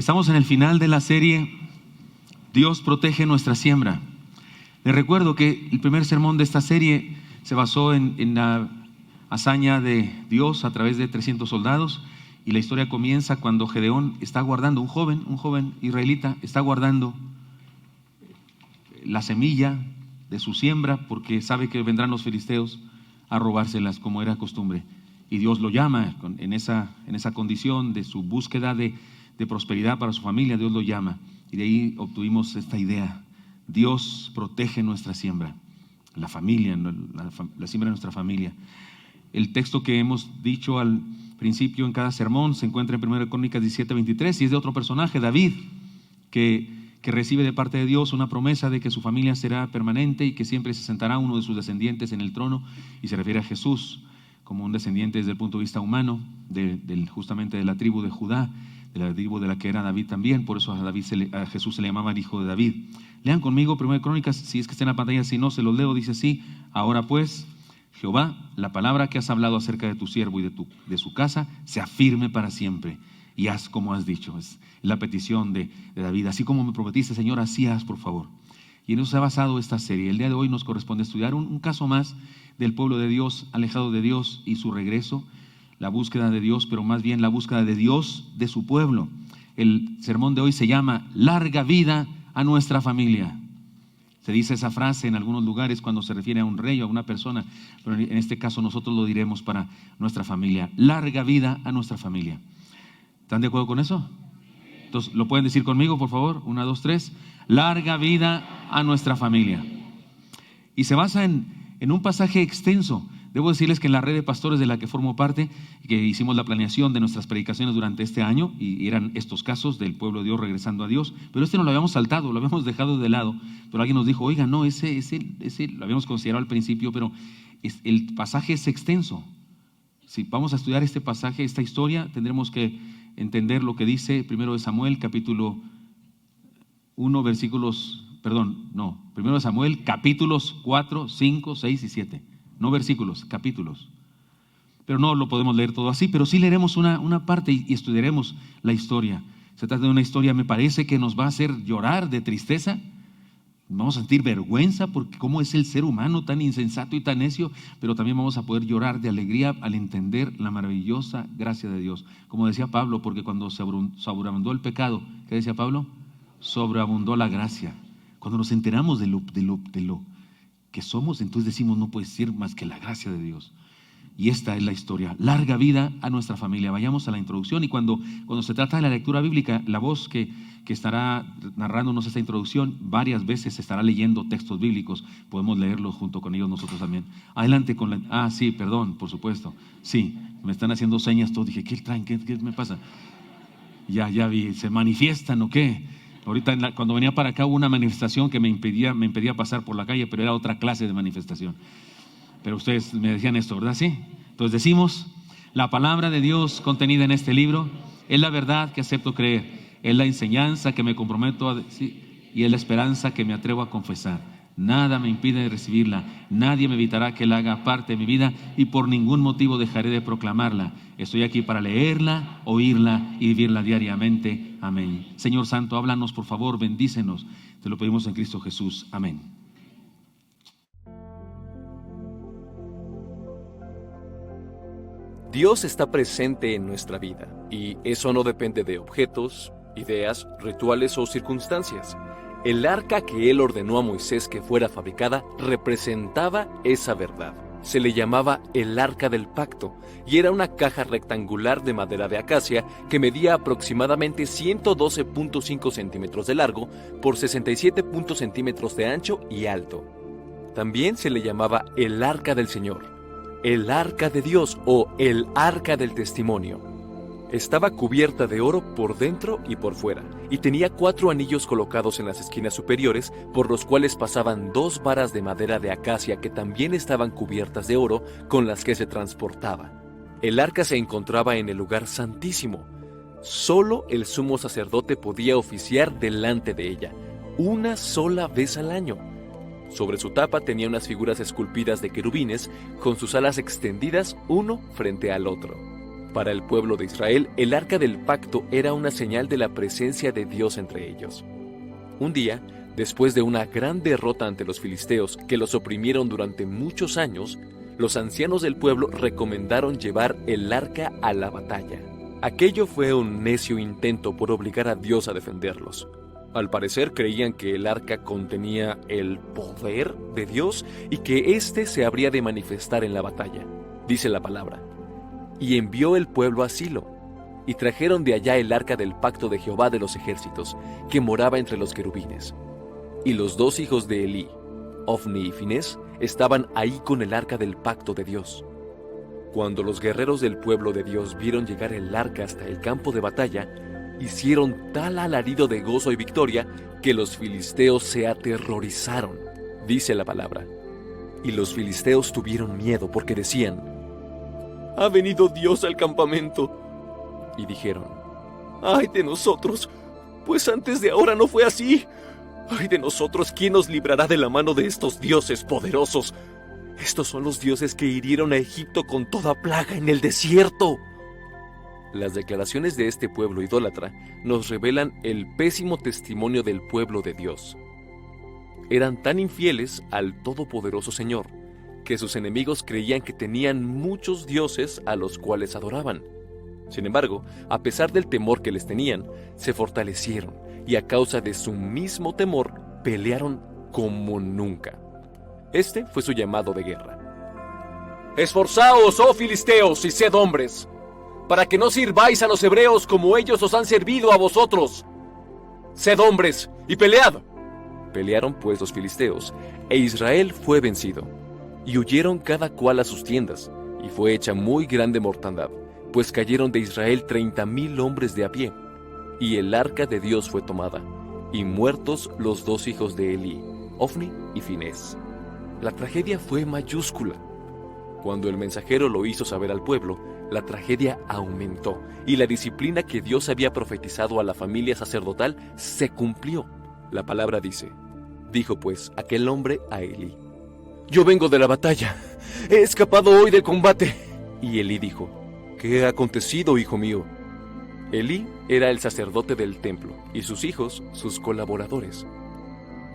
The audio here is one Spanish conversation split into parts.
Estamos en el final de la serie Dios protege nuestra siembra. Les recuerdo que el primer sermón de esta serie se basó en la hazaña de Dios a través de 300 soldados, y la historia comienza cuando Gedeón está guardando, un joven israelita, está guardando la semilla de su siembra porque sabe que vendrán los filisteos a robárselas como era costumbre. Y Dios lo llama en esa condición de su búsqueda de prosperidad para su familia. Dios lo llama, y de ahí obtuvimos esta idea: Dios protege nuestra siembra, la familia, la siembra de nuestra familia. El texto que hemos dicho al principio en cada sermón se encuentra en 1 Crónicas 17:23, y es de otro personaje, David, que recibe de parte de Dios una promesa de que su familia será permanente y que siempre se sentará uno de sus descendientes en el trono, y se refiere a Jesús como un descendiente desde el punto de vista humano, justamente de la tribu de Judá, de la tribu de la que era David también. Por eso a Jesús se le llamaba el hijo de David. Lean conmigo 1 Crónicas, si es que está en la pantalla, si no se los leo. Dice así: ahora pues, Jehová, la palabra que has hablado acerca de tu siervo y de su casa, sea firme para siempre, y haz como has dicho. Es la petición de David: así como me prometiste, Señor, así haz, por favor. Y en eso se ha basado esta serie. El día de hoy nos corresponde estudiar un caso más del pueblo de Dios, alejado de Dios, y su regreso, la búsqueda de Dios, pero más bien la búsqueda de Dios de su pueblo. El sermón de hoy se llama Larga vida a nuestra familia. Se dice esa frase en algunos lugares cuando se refiere a un rey o a una persona, pero en este caso nosotros lo diremos para nuestra familia: larga vida a nuestra familia. ¿Están de acuerdo con eso? Entonces, ¿lo pueden decir conmigo, por favor? 1, 2, 3. Larga vida a nuestra familia. Y se basa en un pasaje extenso. Debo decirles que en la red de pastores de la que formo parte, que hicimos la planeación de nuestras predicaciones durante este año, y eran estos casos del pueblo de Dios regresando a Dios, pero no lo habíamos saltado, lo habíamos dejado de lado. Pero alguien nos dijo: oiga, no, ese lo habíamos considerado al principio, pero el pasaje es extenso. Si vamos a estudiar este pasaje, esta historia, tendremos que entender lo que dice 1 Samuel capítulo 1 versículos, perdón, no, 1 Samuel capítulos 4, 5, 6 y 7. No versículos, capítulos. Pero no lo podemos leer todo así, pero sí leeremos una parte y estudiaremos la historia. Se trata de una historia, me parece, que nos va a hacer llorar de tristeza. Vamos a sentir vergüenza porque cómo es el ser humano tan insensato y tan necio, pero también vamos a poder llorar de alegría al entender la maravillosa gracia de Dios. Como decía Pablo, porque cuando sobreabundó el pecado, ¿qué decía Pablo? Sobreabundó la gracia. Cuando nos enteramos de lo que somos, entonces decimos: no puede ser más que la gracia de Dios. Y esta es la historia: larga vida a nuestra familia. Vayamos a la introducción, y cuando se trata de la lectura bíblica, la voz que estará narrándonos esta introducción varias veces estará leyendo textos bíblicos. Podemos leerlos junto con ellos nosotros también. Adelante con la... sí, perdón, por supuesto. Sí, me están haciendo señas todos. Dije: ¿qué traen? ¿Qué me pasa? Ya vi, ¿se manifiestan o qué? Ahorita cuando venía para acá hubo una manifestación que me impedía pasar por la calle, pero era otra clase de manifestación. Pero ustedes me decían esto, ¿verdad? Sí. Entonces decimos: la palabra de Dios contenida en este libro es la verdad que acepto creer, es la enseñanza que me comprometo a decir y es la esperanza que me atrevo a confesar. Nada me impide recibirla, nadie me evitará que la haga parte de mi vida, y por ningún motivo dejaré de proclamarla. Estoy aquí para leerla, oírla y vivirla diariamente. Amén. Señor Santo, háblanos, por favor, bendícenos. Te lo pedimos en Cristo Jesús. Amén. Dios está presente en nuestra vida, y eso no depende de objetos, ideas, rituales o circunstancias. El arca que Él ordenó a Moisés que fuera fabricada representaba esa verdad. Se le llamaba el Arca del Pacto, y era una caja rectangular de madera de acacia que medía aproximadamente 112.5 centímetros de largo por 67 centímetros de ancho y alto. También se le llamaba el Arca del Señor, el Arca de Dios o el Arca del Testimonio. Estaba cubierta de oro por dentro y por fuera, y tenía 4 anillos colocados en las esquinas superiores, por los cuales pasaban 2 varas de madera de acacia que también estaban cubiertas de oro, con las que se transportaba. El arca se encontraba en el lugar santísimo. Solo el sumo sacerdote podía oficiar delante de ella, una sola vez al año. Sobre su tapa tenía unas figuras esculpidas de querubines, con sus alas extendidas uno frente al otro. Para el pueblo de Israel, el arca del pacto era una señal de la presencia de Dios entre ellos. Un día, después de una gran derrota ante los filisteos que los oprimieron durante muchos años, los ancianos del pueblo recomendaron llevar el arca a la batalla. Aquello fue un necio intento por obligar a Dios a defenderlos. Al parecer creían que el arca contenía el poder de Dios y que éste se habría de manifestar en la batalla. Dice la palabra: y envió el pueblo a Silo, y trajeron de allá el arca del pacto de Jehová de los ejércitos, que moraba entre los querubines. Y los dos hijos de Elí, Ofni y Finés, estaban ahí con el arca del pacto de Dios. Cuando los guerreros del pueblo de Dios vieron llegar el arca hasta el campo de batalla, hicieron tal alarido de gozo y victoria que los filisteos se aterrorizaron. Dice la palabra: y los filisteos tuvieron miedo porque decían: «Ha venido Dios al campamento». Y dijeron: «¡Ay de nosotros! Pues antes de ahora no fue así. ¡Ay de nosotros! ¿Quién nos librará de la mano de estos dioses poderosos? Estos son los dioses que hirieron a Egipto con toda plaga en el desierto». Las declaraciones de este pueblo idólatra nos revelan el pésimo testimonio del pueblo de Dios. Eran tan infieles al Todopoderoso Señor que sus enemigos creían que tenían muchos dioses a los cuales adoraban. Sin embargo, a pesar del temor que les tenían, se fortalecieron y a causa de su mismo temor pelearon como nunca. Este fue su llamado de guerra. «Esforzaos, oh filisteos, y sed hombres, para que no sirváis a los hebreos como ellos os han servido a vosotros. Sed hombres y pelead». Pelearon pues los filisteos, e Israel fue vencido, y huyeron cada cual a sus tiendas, y fue hecha muy grande mortandad, pues cayeron de Israel 30,000 hombres de a pie. Y el arca de Dios fue tomada, y muertos los dos hijos de Elí, Ofni y Finés. La tragedia fue mayúscula. Cuando el mensajero lo hizo saber al pueblo, la tragedia aumentó, y la disciplina que Dios había profetizado a la familia sacerdotal se cumplió. La palabra dice: dijo pues aquel hombre a Elí: «Yo vengo de la batalla, he escapado hoy del combate». Y Elí dijo: «¿Qué ha acontecido, hijo mío?». Elí era el sacerdote del templo, y sus hijos sus colaboradores.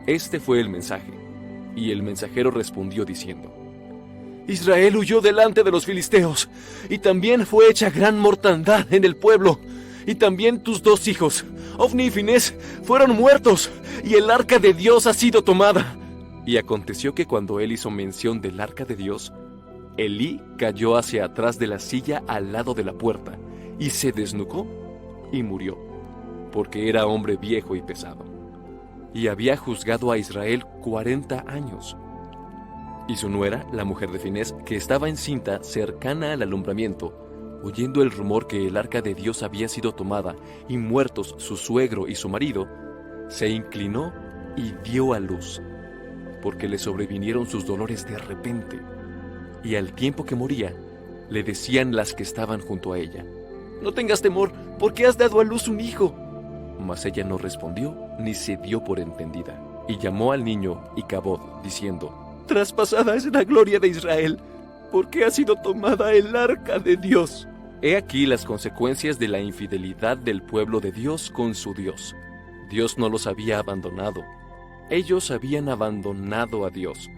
Este fue el mensaje, y el mensajero respondió diciendo: «Israel huyó delante de los filisteos, y también fue hecha gran mortandad en el pueblo, y también tus dos hijos, Ofni y Finés, fueron muertos, y el arca de Dios ha sido tomada». Y aconteció que cuando él hizo mención del arca de Dios, Elí cayó hacia atrás de la silla al lado de la puerta, y se desnucó y murió, porque era hombre viejo y pesado, y había juzgado a Israel 40 años. Y su nuera, la mujer de Finés, que estaba encinta cercana al alumbramiento, oyendo el rumor que el arca de Dios había sido tomada y muertos su suegro y su marido, se inclinó y dio a luz, porque le sobrevinieron sus dolores de repente. Y al tiempo que moría, le decían las que estaban junto a ella: «No tengas temor, porque has dado a luz un hijo». Mas ella no respondió ni se dio por entendida, y llamó al niño Icabod, diciendo: «Traspasada es la gloria de Israel, porque ha sido tomada el arca de Dios». He aquí las consecuencias de la infidelidad del pueblo de Dios con su Dios. Dios no los había abandonado. Ellos habían abandonado a Dios.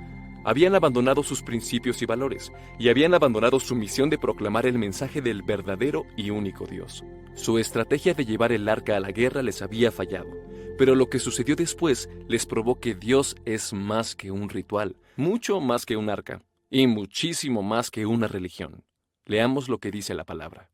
Habían abandonado sus principios y valores, y habían abandonado su misión de proclamar el mensaje del verdadero y único Dios. Su estrategia de llevar el arca a la guerra les había fallado, pero lo que sucedió después les probó que Dios es más que un ritual, mucho más que un arca, y muchísimo más que una religión. Leamos lo que dice la palabra.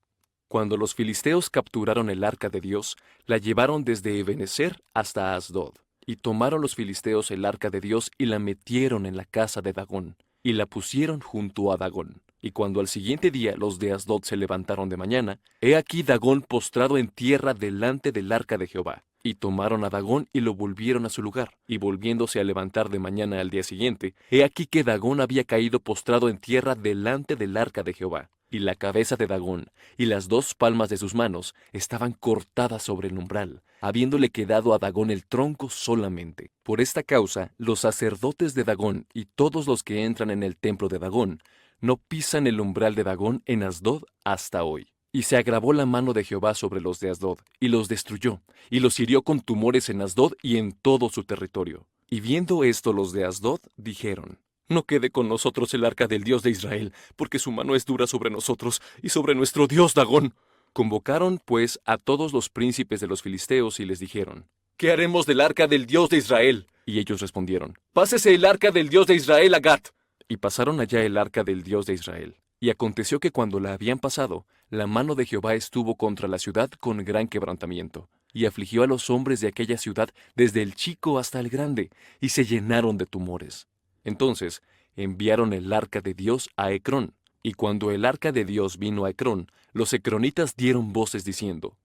Cuando los filisteos capturaron el arca de Dios, la llevaron desde Ebenezer hasta Asdod. Y tomaron los filisteos el arca de Dios y la metieron en la casa de Dagón, y la pusieron junto a Dagón. Y cuando al siguiente día los de Asdod se levantaron de mañana, he aquí Dagón postrado en tierra delante del arca de Jehová. Y tomaron a Dagón y lo volvieron a su lugar. Y volviéndose a levantar de mañana al día siguiente, he aquí que Dagón había caído postrado en tierra delante del arca de Jehová. Y la cabeza de Dagón y las dos palmas de sus manos estaban cortadas sobre el umbral, habiéndole quedado a Dagón el tronco solamente. Por esta causa, los sacerdotes de Dagón y todos los que entran en el templo de Dagón no pisan el umbral de Dagón en Asdod hasta hoy. Y se agravó la mano de Jehová sobre los de Asdod, y los destruyó, y los hirió con tumores en Asdod y en todo su territorio. Y viendo esto los de Asdod, dijeron: No quede con nosotros el arca del Dios de Israel, porque su mano es dura sobre nosotros y sobre nuestro Dios Dagón. Convocaron, pues, a todos los príncipes de los filisteos y les dijeron: ¿Qué haremos del arca del Dios de Israel? Y ellos respondieron: Pásese el arca del Dios de Israel a Gat. Y pasaron allá el arca del Dios de Israel. Y aconteció que cuando la habían pasado, la mano de Jehová estuvo contra la ciudad con gran quebrantamiento, y afligió a los hombres de aquella ciudad desde el chico hasta el grande, y se llenaron de tumores. Entonces enviaron el arca de Dios a Ecrón, y cuando el arca de Dios vino a Ecrón, los ecronitas dieron voces diciendo: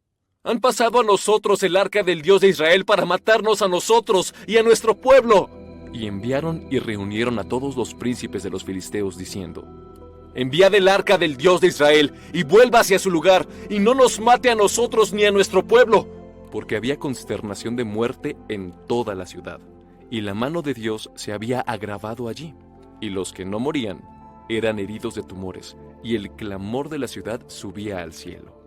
Han pasado a nosotros el arca del Dios de Israel para matarnos a nosotros y a nuestro pueblo. Y enviaron y reunieron a todos los príncipes de los filisteos diciendo: Enviad el arca del Dios de Israel, y vuelva hacia su lugar, y no nos mate a nosotros ni a nuestro pueblo. Porque había consternación de muerte en toda la ciudad, y la mano de Dios se había agravado allí, y los que no morían eran heridos de tumores, y el clamor de la ciudad subía al cielo.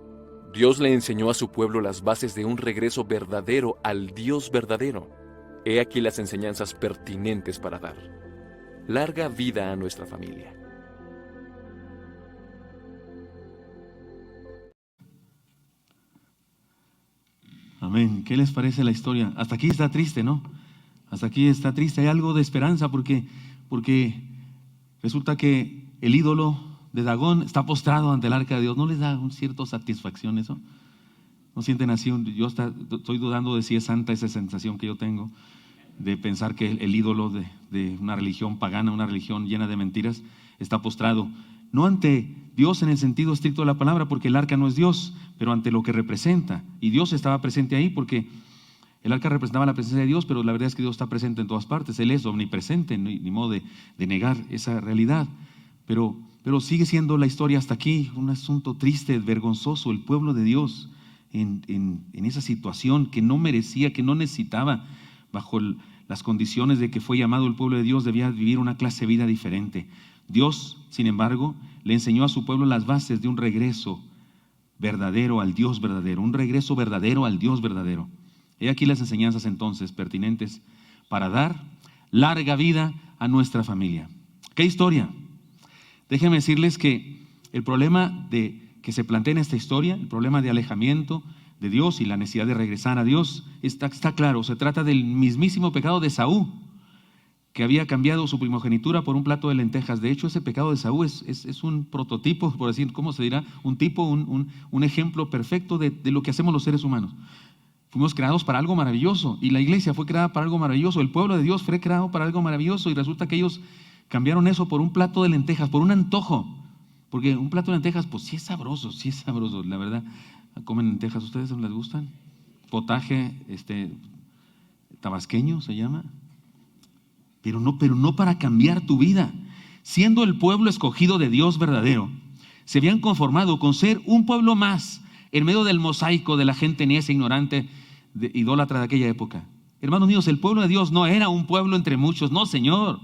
Dios le enseñó a su pueblo las bases de un regreso verdadero al Dios verdadero. He aquí las enseñanzas pertinentes para dar. Larga vida a nuestra familia. Amén. ¿Qué les parece la historia? Hasta aquí está triste, ¿no? Hasta aquí está triste. Hay algo de esperanza porque resulta que el ídolo de Dagón está postrado ante el arca de Dios. ¿No les da un cierto satisfacción eso? ¿No sienten así? Yo estoy dudando de si es santa esa sensación que yo tengo de pensar que el ídolo de una religión pagana, una religión llena de mentiras, está postrado. No ante Dios en el sentido estricto de la palabra, porque el arca no es Dios, pero ante lo que representa. Y Dios estaba presente ahí porque el arca representaba la presencia de Dios, pero la verdad es que Dios está presente en todas partes. Él es omnipresente, ni modo de negar esa realidad. Pero sigue siendo la historia hasta aquí un asunto triste, vergonzoso. El pueblo de Dios en esa situación que no merecía, que no necesitaba, bajo las condiciones de que fue llamado el pueblo de Dios, debía vivir una clase de vida diferente. Dios, sin embargo, le enseñó a su pueblo las bases de un regreso verdadero al Dios verdadero, un regreso verdadero al Dios verdadero. He aquí las enseñanzas entonces pertinentes para dar larga vida a nuestra familia. ¿Qué historia? Déjenme decirles que el problema que se plantea en esta historia, el problema de alejamiento de Dios y la necesidad de regresar a Dios, está claro. Se trata del mismísimo pecado de Esaú, que había cambiado su primogenitura por un plato de lentejas. De hecho, ese pecado de Esaú es un prototipo, por decir, ¿cómo se dirá? Un tipo, un ejemplo perfecto de lo que hacemos los seres humanos. Fuimos creados para algo maravilloso, y la iglesia fue creada para algo maravilloso, el pueblo de Dios fue creado para algo maravilloso, y resulta que ellos cambiaron eso por un plato de lentejas, por un antojo. Porque un plato de lentejas, pues sí es sabroso, la verdad. ¿Comen lentejas ustedes? ¿Les gustan? Potaje, tabasqueño se llama. Pero no para cambiar tu vida. Siendo el pueblo escogido de Dios verdadero, se habían conformado con ser un pueblo más en medio del mosaico de la gente necia, ignorante, idólatra de aquella época. Hermanos míos, el pueblo de Dios no era un pueblo entre muchos, no, Señor.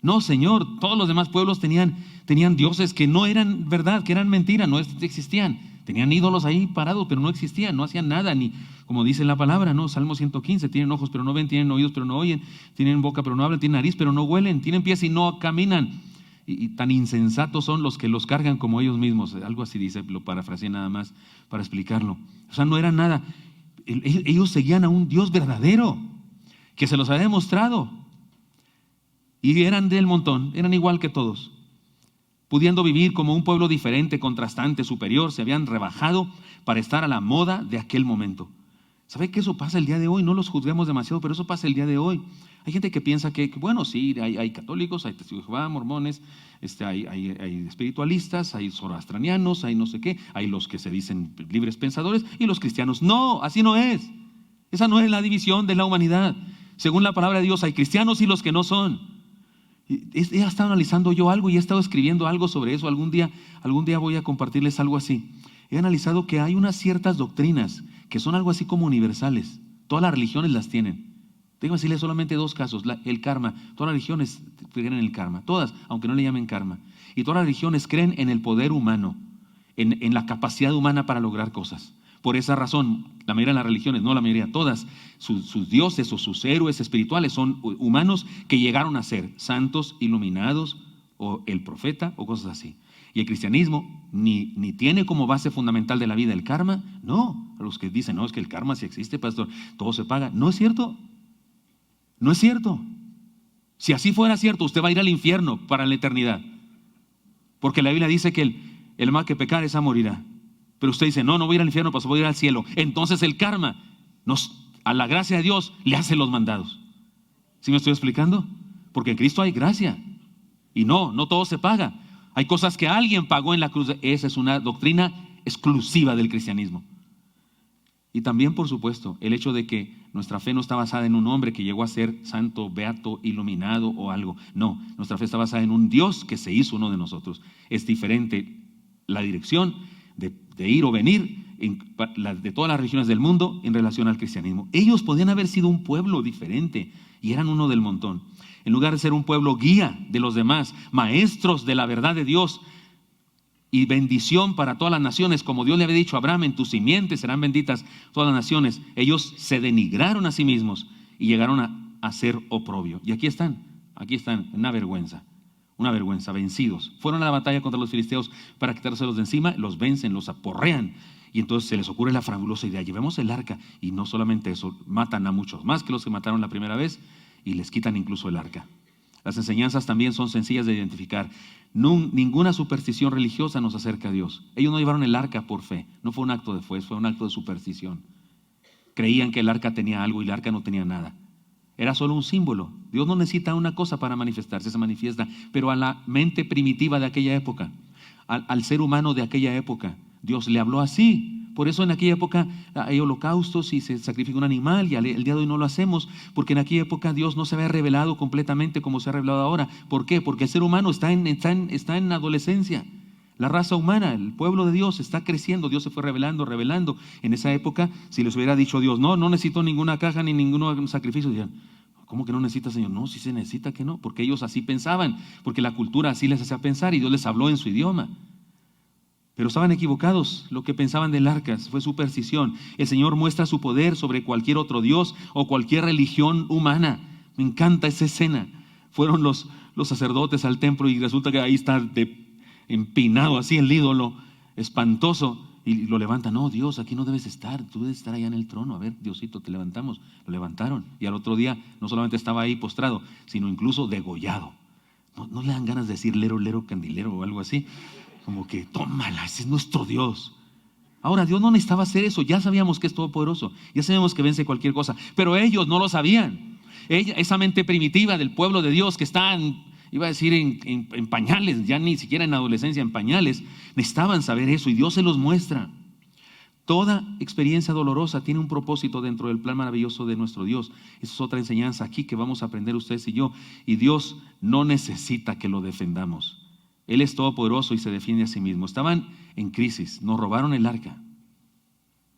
No, Señor, todos los demás pueblos tenían dioses que no eran verdad, que eran mentira, no existían. Tenían ídolos ahí parados, pero no existían, no hacían nada, ni como dice la palabra, ¿no? Salmo 115, tienen ojos pero no ven, tienen oídos pero no oyen, tienen boca pero no hablan, tienen nariz pero no huelen, tienen pies y no caminan. Y tan insensatos son los que los cargan como ellos mismos. Algo así dice, lo parafraseé nada más para explicarlo. O sea, no era nada. Ellos seguían a un Dios verdadero que se los había demostrado. Y eran del montón, eran igual que todos. Pudiendo vivir como un pueblo diferente, contrastante, superior, se habían rebajado para estar a la moda de aquel momento. ¿Sabe que eso pasa el día de hoy? No los juzguemos demasiado, pero eso pasa el día de hoy. Hay gente que piensa que bueno, sí, hay católicos, hay testigos de Jehová, mormones, hay espiritualistas, hay zoroastrianos, hay no sé qué, hay los que se dicen libres pensadores y los cristianos. No, así no es. Esa no es la división de la humanidad. Según la palabra de Dios, hay cristianos y los que no son. He estado analizando yo algo y he estado escribiendo algo sobre eso. Algún día voy a compartirles algo así. He analizado que hay unas ciertas doctrinas que son algo así como universales. Todas las religiones las tienen. Tengo que decirles solamente dos casos. El karma. Todas las religiones creen en el karma. Todas, aunque no le llamen karma. Y todas las religiones creen en el poder humano, en la capacidad humana para lograr cosas. Por esa razón, la mayoría de las religiones, no la mayoría, todas, sus dioses o sus héroes espirituales son humanos que llegaron a ser santos, iluminados, o el profeta, o cosas así. Y el cristianismo ni tiene como base fundamental de la vida el karma. No, a los que dicen, no, es que el karma sí existe, pastor, todo se paga. No es cierto. No es cierto. Si así fuera cierto, usted va a ir al infierno para la eternidad. Porque la Biblia dice que el mal que pecar, esa morirá. Pero usted dice, no voy a ir al infierno, pastor, voy a ir al cielo. Entonces el karma, a la gracia de Dios, le hace los mandados. ¿Sí me estoy explicando? Porque en Cristo hay gracia. Y no todo se paga. Hay cosas que alguien pagó en la cruz. Esa es una doctrina exclusiva del cristianismo. Y también, por supuesto, el hecho de que nuestra fe no está basada en un hombre que llegó a ser santo, beato, iluminado o algo. No, nuestra fe está basada en un Dios que se hizo uno de nosotros. Es diferente la dirección de ir o venir de todas las regiones del mundo en relación al cristianismo. Ellos podían haber sido un pueblo diferente y eran uno del montón. En lugar de ser un pueblo guía de los demás, maestros de la verdad de Dios y bendición para todas las naciones, como Dios le había dicho a Abraham, en tus simientes serán benditas todas las naciones, ellos se denigraron a sí mismos y llegaron a ser oprobio. Y aquí están, una vergüenza, vencidos. Fueron a la batalla contra los filisteos para quitárselos de encima, los vencen, los aporrean. Y entonces se les ocurre la fabulosa idea, llevemos el arca. Y no solamente eso, matan a muchos más que los que mataron la primera vez y les quitan incluso el arca. Las enseñanzas también son sencillas de identificar. Ninguna superstición religiosa nos acerca a Dios. Ellos no llevaron el arca por fe, no fue un acto de fe, fue un acto de superstición. Creían que el arca tenía algo y el arca no tenía nada. Era solo un símbolo. Dios no necesita una cosa para manifestarse, se manifiesta. Pero a la mente primitiva de aquella época, al ser humano de aquella época, Dios le habló así. Por eso en aquella época hay holocaustos y se sacrifica un animal, y el día de hoy no lo hacemos, porque en aquella época Dios no se había revelado completamente como se ha revelado ahora. ¿Por qué? Porque el ser humano está en adolescencia. La raza humana, el pueblo de Dios está creciendo. Dios se fue revelando. En esa época, si les hubiera dicho Dios, no necesito ninguna caja ni ningún sacrificio, dirían, ¿cómo que no necesita, Señor? No, sí se necesita, que no, porque ellos así pensaban, porque la cultura así les hacía pensar y Dios les habló en su idioma. Pero estaban equivocados. Lo que pensaban del arca fue superstición. El Señor muestra su poder sobre cualquier otro Dios o cualquier religión humana. Me encanta esa escena. Fueron los sacerdotes al templo y resulta que ahí está empinado así el ídolo, espantoso, y lo levantan. No, Dios, aquí no debes estar, tú debes estar allá en el trono. A ver, Diosito, te levantamos. Lo levantaron y al otro día no solamente estaba ahí postrado, sino incluso degollado. No le dan ganas de decir lero, candilero o algo así. Como que, tómala, ese es nuestro Dios. Ahora, Dios no necesitaba hacer eso. Ya sabíamos que es todopoderoso. Ya sabemos que vence cualquier cosa. Pero ellos no lo sabían. Esa mente primitiva del pueblo de Dios que están, iba a decir, en pañales, ya ni siquiera en adolescencia, en pañales, necesitaban saber eso y Dios se los muestra. Toda experiencia dolorosa tiene un propósito dentro del plan maravilloso de nuestro Dios. Esa es otra enseñanza aquí que vamos a aprender ustedes y yo. Y Dios no necesita que lo defendamos. Él es todopoderoso y se defiende a sí mismo. Estaban en crisis, nos robaron el arca.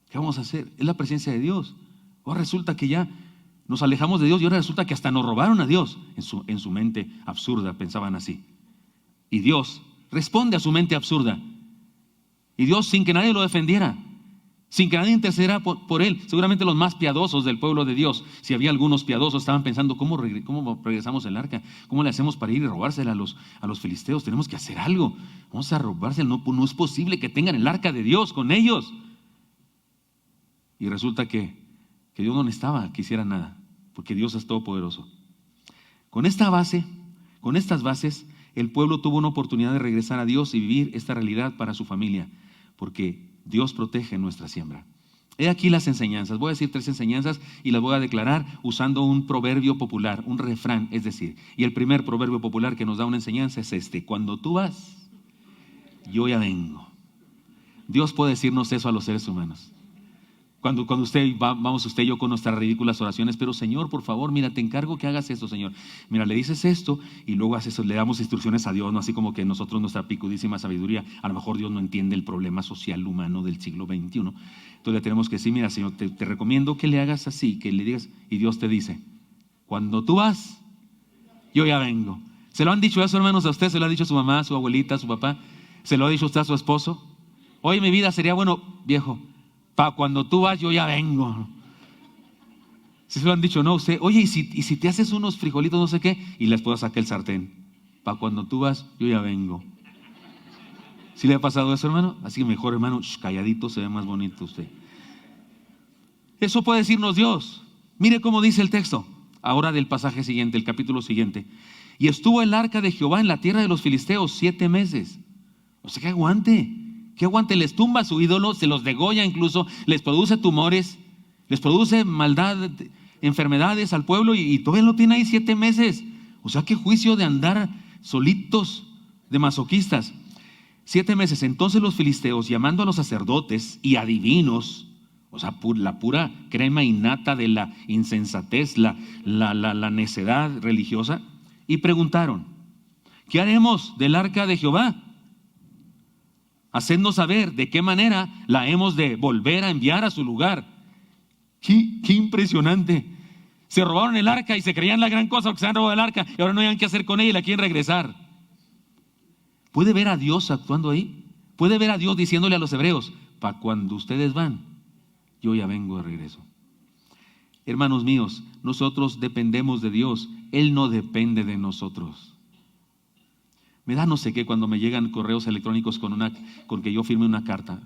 ¿Qué vamos a hacer? Es la presencia de Dios. Ahora resulta que ya nos alejamos de Dios y ahora resulta que hasta nos robaron a Dios. En su mente absurda pensaban así. Y Dios responde a su mente absurda. Y Dios, sin que nadie lo defendiera, sin que nadie intercediera por él, seguramente los más piadosos del pueblo de Dios, si había algunos piadosos, estaban pensando, ¿cómo regresamos el arca? ¿Cómo le hacemos para ir y robársela a los filisteos? Tenemos que hacer algo. Vamos a robársela. No es posible que tengan el arca de Dios con ellos. Y resulta que Dios no necesitaba que hiciera nada, porque Dios es todopoderoso. Con estas bases, el pueblo tuvo una oportunidad de regresar a Dios y vivir esta realidad para su familia, porque Dios protege nuestra siembra. He aquí las enseñanzas. Voy a decir 3 enseñanzas y las voy a declarar usando un proverbio popular, un refrán, es decir. Y el primer proverbio popular que nos da una enseñanza es este: cuando tú vas, yo ya vengo. Dios puede decirnos eso a los seres humanos. Cuando vamos usted y yo con nuestras ridículas oraciones, pero Señor, por favor, mira, te encargo que hagas esto, Señor. Mira, le dices esto y luego haces eso, le damos instrucciones a Dios, no así como que nosotros, nuestra picudísima sabiduría, a lo mejor Dios no entiende el problema social humano del siglo XXI. Entonces le tenemos que decir, mira, Señor, te recomiendo que le hagas así, que le digas, y Dios te dice, cuando tú vas, yo ya vengo. ¿Se lo han dicho eso, hermanos, a usted? ¿Se lo ha dicho a su mamá, a su abuelita, a su papá? ¿Se lo ha dicho usted a su esposo? Oye, mi vida, sería bueno, viejo, para cuando tú vas yo ya vengo. Si se lo han dicho, no, usted, oye, y si te haces unos frijolitos no sé qué, y les puedo sacar el sartén, para cuando tú vas yo ya vengo. ¿Sí le ha pasado eso, hermano? Así que mejor, hermano, calladito, se ve más bonito usted. Eso puede decirnos Dios. Mire cómo dice el texto, ahora del pasaje siguiente, el capítulo siguiente. Y estuvo el arca de Jehová en la tierra de los filisteos 7 meses. O sea, que aguante, les tumba su ídolo, se los degolla incluso, les produce tumores, les produce maldad, enfermedades al pueblo y todavía lo tiene ahí 7 meses. O sea, qué juicio de andar solitos de masoquistas. 7 meses. Entonces los filisteos, llamando a los sacerdotes y adivinos, o sea, la pura crema innata de la insensatez, la necedad religiosa, y preguntaron: ¿qué haremos del arca de Jehová? Hacednos saber de qué manera la hemos de volver a enviar a su lugar. Qué impresionante. Se robaron el arca y se creían la gran cosa porque se han robado el arca y ahora no hayan qué hacer con ella y la quieren regresar. ¿Puede ver a Dios actuando ahí? ¿Puede ver a Dios diciéndole a los hebreos: para cuando ustedes van, yo ya vengo de regreso? Hermanos míos, nosotros dependemos de Dios. Él no depende de nosotros. Me da no sé qué cuando me llegan correos electrónicos con que yo firme una carta.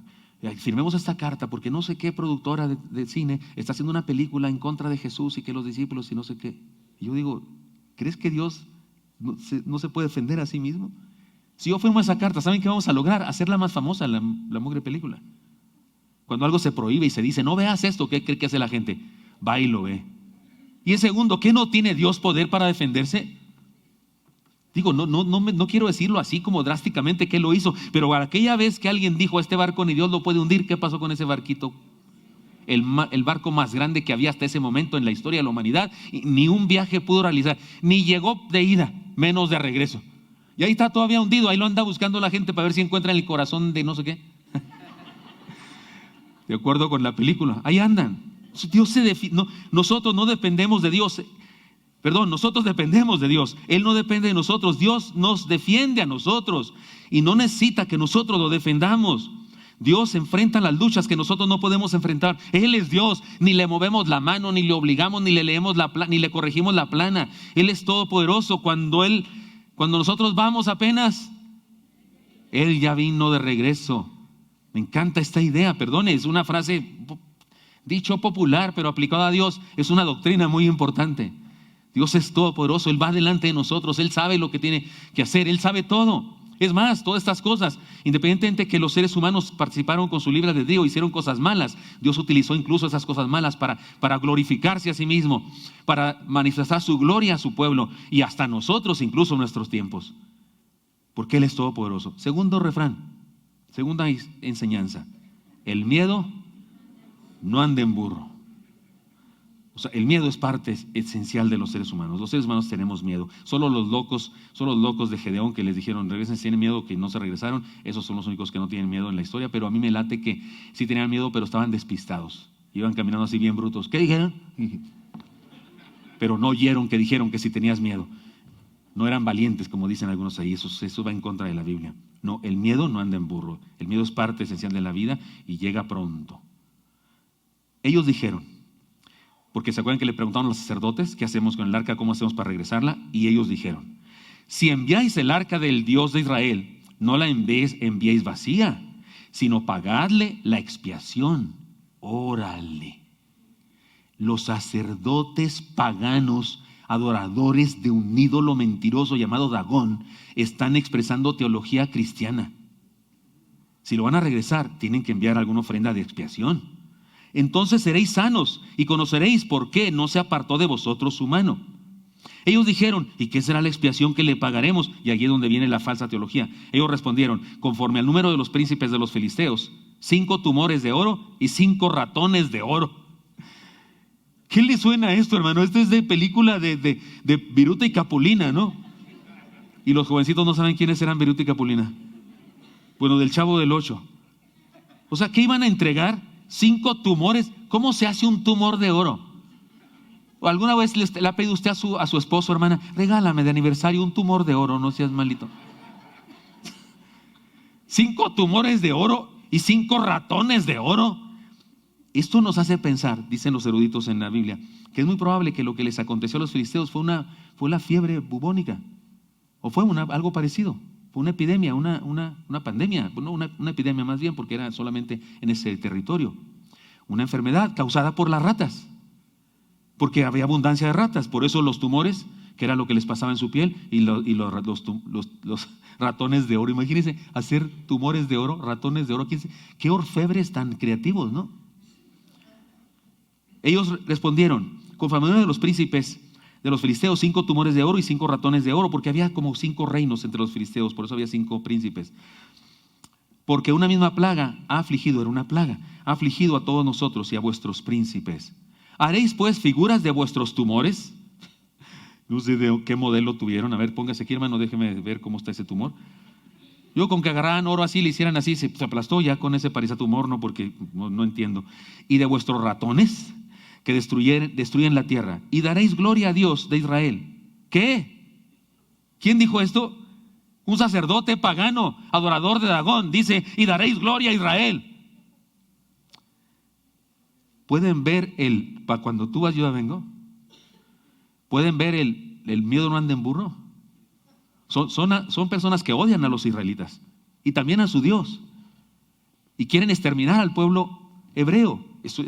Firmemos esta carta porque no sé qué productora de cine está haciendo una película en contra de Jesús y que los discípulos y no sé qué. Y yo digo, ¿crees que Dios no se puede defender a sí mismo? Si yo firmo esa carta, ¿saben qué vamos a lograr? Hacerla más famosa, la mugre película. Cuando algo se prohíbe y se dice, no veas esto, ¿qué cree que hace la gente? Va y lo ve. Y en segundo, ¿qué no tiene Dios poder para defenderse? Digo, no quiero decirlo así como drásticamente que Él lo hizo, pero aquella vez que alguien dijo: este barco ni Dios lo puede hundir, ¿qué pasó con ese barquito? El barco más grande que había hasta ese momento en la historia de la humanidad, ni un viaje pudo realizar, ni llegó de ida, menos de regreso. Y ahí está todavía hundido, ahí lo anda buscando la gente para ver si encuentran el corazón de no sé qué. De acuerdo con la película, ahí andan. Nosotros no dependemos de Dios. Nosotros dependemos de Dios. Él no depende de nosotros. Dios nos defiende a nosotros y no necesita que nosotros lo defendamos. Dios enfrenta las luchas que nosotros no podemos enfrentar. Él es Dios. Ni le movemos la mano, ni le obligamos, ni le leemos ni le corregimos la plana. Él es todopoderoso. Cuando nosotros vamos apenas, Él ya vino de regreso. Me encanta esta idea. Es una frase dicho popular, pero aplicada a Dios es una doctrina muy importante. Dios es todopoderoso, Él va delante de nosotros, Él sabe lo que tiene que hacer, Él sabe todo. Es más, todas estas cosas, independientemente de que los seres humanos participaron con su libre albedrío, hicieron cosas malas, Dios utilizó incluso esas cosas malas para glorificarse a sí mismo, para manifestar su gloria a su pueblo y hasta nosotros incluso en nuestros tiempos, porque Él es todopoderoso. Segundo refrán, segunda enseñanza: el miedo no anda en burro. O sea, el miedo es parte esencial de los seres humanos. Los seres humanos tenemos miedo. Solo los locos de Gedeón que les dijeron regresen, tienen miedo, que no se regresaron. Esos son los únicos que no tienen miedo en la historia. Pero a mí me late que sí tenían miedo, pero estaban despistados. Iban caminando así bien brutos. ¿Qué dijeron? Pero no oyeron que dijeron que si tenías miedo. No eran valientes, como dicen algunos ahí. Eso va en contra de la Biblia. No, el miedo no anda en burro. El miedo es parte esencial de la vida y llega pronto. Ellos dijeron, porque se acuerdan que le preguntaron a los sacerdotes: ¿qué hacemos con el arca? ¿Cómo hacemos para regresarla? Y ellos dijeron: si enviáis el arca del Dios de Israel, no la enviéis vacía, sino pagadle la expiación. Órale. Los sacerdotes paganos, adoradores de un ídolo mentiroso llamado Dagón, están expresando teología cristiana. Si lo van a regresar, tienen que enviar alguna ofrenda de expiación. Entonces seréis sanos y conoceréis por qué no se apartó de vosotros su mano. Ellos dijeron: ¿y qué será la expiación que le pagaremos? Y allí es donde viene la falsa teología. Ellos respondieron: conforme al número de los príncipes de los filisteos, 5 tumores de oro y 5 ratones de oro. ¿Qué le suena a esto, hermano? Esto es de película de Viruta y Capulina, ¿no? Y los jovencitos no saben quiénes eran Viruta y Capulina. Bueno, del Chavo del Ocho. O sea, ¿qué iban a entregar? 5 tumores. ¿Cómo se hace un tumor de oro? ¿O alguna vez le ha pedido usted a su esposo, hermana: regálame de aniversario un tumor de oro, no seas malito? 5 tumores de oro y 5 ratones de oro. Esto nos hace pensar, dicen los eruditos en la Biblia, que es muy probable que lo que les aconteció a los filisteos fue la fiebre bubónica, o fue algo parecido. Fue una epidemia, una pandemia, no, una epidemia más bien, porque era solamente en ese territorio. Una enfermedad causada por las ratas, porque había abundancia de ratas. Por eso los tumores, que era lo que les pasaba en su piel, y los ratones de oro. Imagínense hacer tumores de oro, ratones de oro. Qué orfebres tan creativos, ¿no? Ellos respondieron, conforme a uno de los príncipes de los filisteos, 5 tumores de oro y 5 ratones de oro, porque había como 5 reinos entre los filisteos, por eso había 5 príncipes. Porque una misma plaga ha afligido, era una plaga, ha afligido a todos nosotros y a vuestros príncipes. ¿Haréis pues figuras de vuestros tumores? No sé de qué modelo tuvieron. A ver, póngase aquí, hermano, déjeme ver cómo está ese tumor. Yo con que agarraran oro así, le hicieran así, se aplastó, ya con ese parece tumor, no, porque no entiendo. Y de vuestros ratones que destruyen la tierra, y daréis gloria a Dios de Israel. ¿Qué? ¿Quién dijo esto? Un sacerdote pagano, adorador de Dagón, dice, y daréis gloria a Israel. ¿Pueden ver para cuando tú vas, yo vengo? ¿Pueden ver el miedo no anda en burro? Son personas que odian a los israelitas y también a su Dios, y quieren exterminar al pueblo hebreo. Eso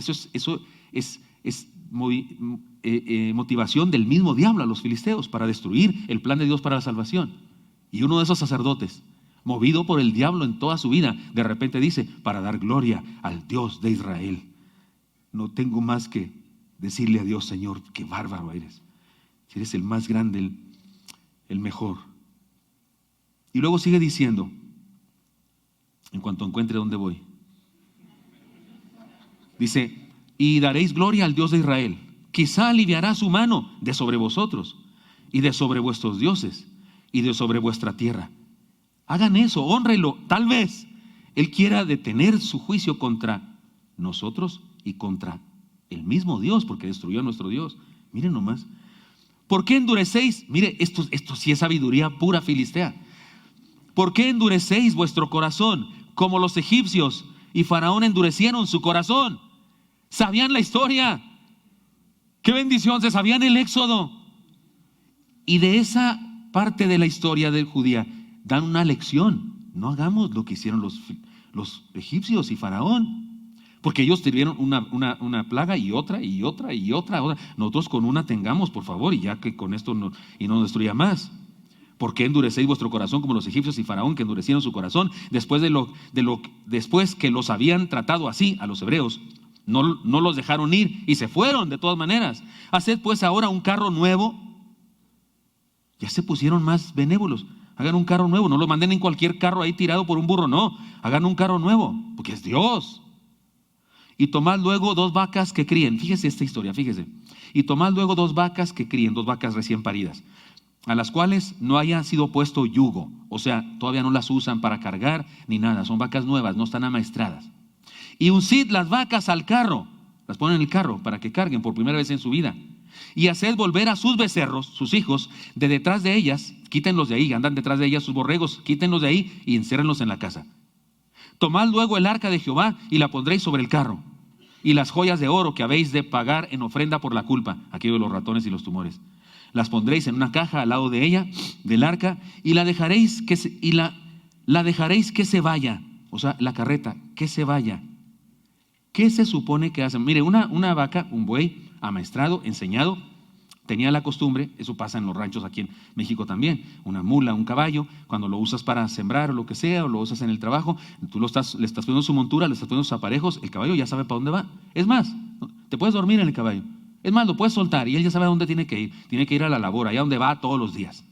es motivación del mismo diablo a los filisteos para destruir el plan de Dios para la salvación. Y uno de esos sacerdotes, movido por el diablo en toda su vida, de repente dice, para dar gloria al Dios de Israel. No tengo más que decirle a Dios, Señor, qué bárbaro eres. Eres el más grande, el mejor. Y luego sigue diciendo, en cuanto encuentre dónde voy, dice, y daréis gloria al Dios de Israel. Quizá aliviará su mano de sobre vosotros y de sobre vuestros dioses y de sobre vuestra tierra. Hagan eso, hónrenlo. Tal vez Él quiera detener su juicio contra nosotros y contra el mismo Dios, porque destruyó a nuestro Dios. Miren nomás. ¿Por qué endurecéis? Mire, esto sí es sabiduría pura filistea. ¿Por qué endurecéis vuestro corazón como los egipcios y Faraón endurecieron su corazón? Sabían la historia. Qué bendición, se sabían el éxodo. Y de esa parte de la historia del judía dan una lección. No hagamos lo que hicieron los egipcios y Faraón, porque ellos tuvieron una plaga y otra. Nosotros con una tengamos, por favor, y ya que con esto no destruya más. ¿Por qué endurecéis vuestro corazón como los egipcios y Faraón, que endurecieron su corazón después que los habían tratado así a los hebreos? No los dejaron ir y se fueron de todas maneras. Haced pues ahora un carro nuevo. Ya se pusieron más benévolos. Hagan un carro nuevo, no lo manden en cualquier carro ahí tirado por un burro, no. Hagan un carro nuevo, porque es Dios. Y tomad luego 2 vacas que críen. Fíjese esta historia, fíjese. Y tomad luego 2 vacas que críen, 2 vacas recién paridas, a las cuales no haya sido puesto yugo. O sea, todavía no las usan para cargar ni nada. Son vacas nuevas, no están amaestradas. Y uncid las vacas al carro, las ponen en el carro para que carguen por primera vez en su vida. Y haced volver a sus becerros, sus hijos, de detrás de ellas, quítenlos de ahí, andan detrás de ellas sus borregos, quítenlos de ahí y enciérrenlos en la casa. Tomad luego el arca de Jehová y la pondréis sobre el carro, y las joyas de oro que habéis de pagar en ofrenda por la culpa, aquello de los ratones y los tumores, las pondréis en una caja al lado de ella, del arca, y la dejaréis que se vaya, o sea, la carreta, que se vaya. ¿Qué se supone que hacen? Mire, una vaca, un buey amaestrado, enseñado, tenía la costumbre, eso pasa en los ranchos aquí en México también, una mula, un caballo, cuando lo usas para sembrar o lo que sea, o lo usas en el trabajo, tú le estás poniendo su montura, le estás poniendo sus aparejos, el caballo ya sabe para dónde va. Es más, te puedes dormir en el caballo. Es más, lo puedes soltar y él ya sabe a dónde tiene que ir a la labor, allá donde va todos los días.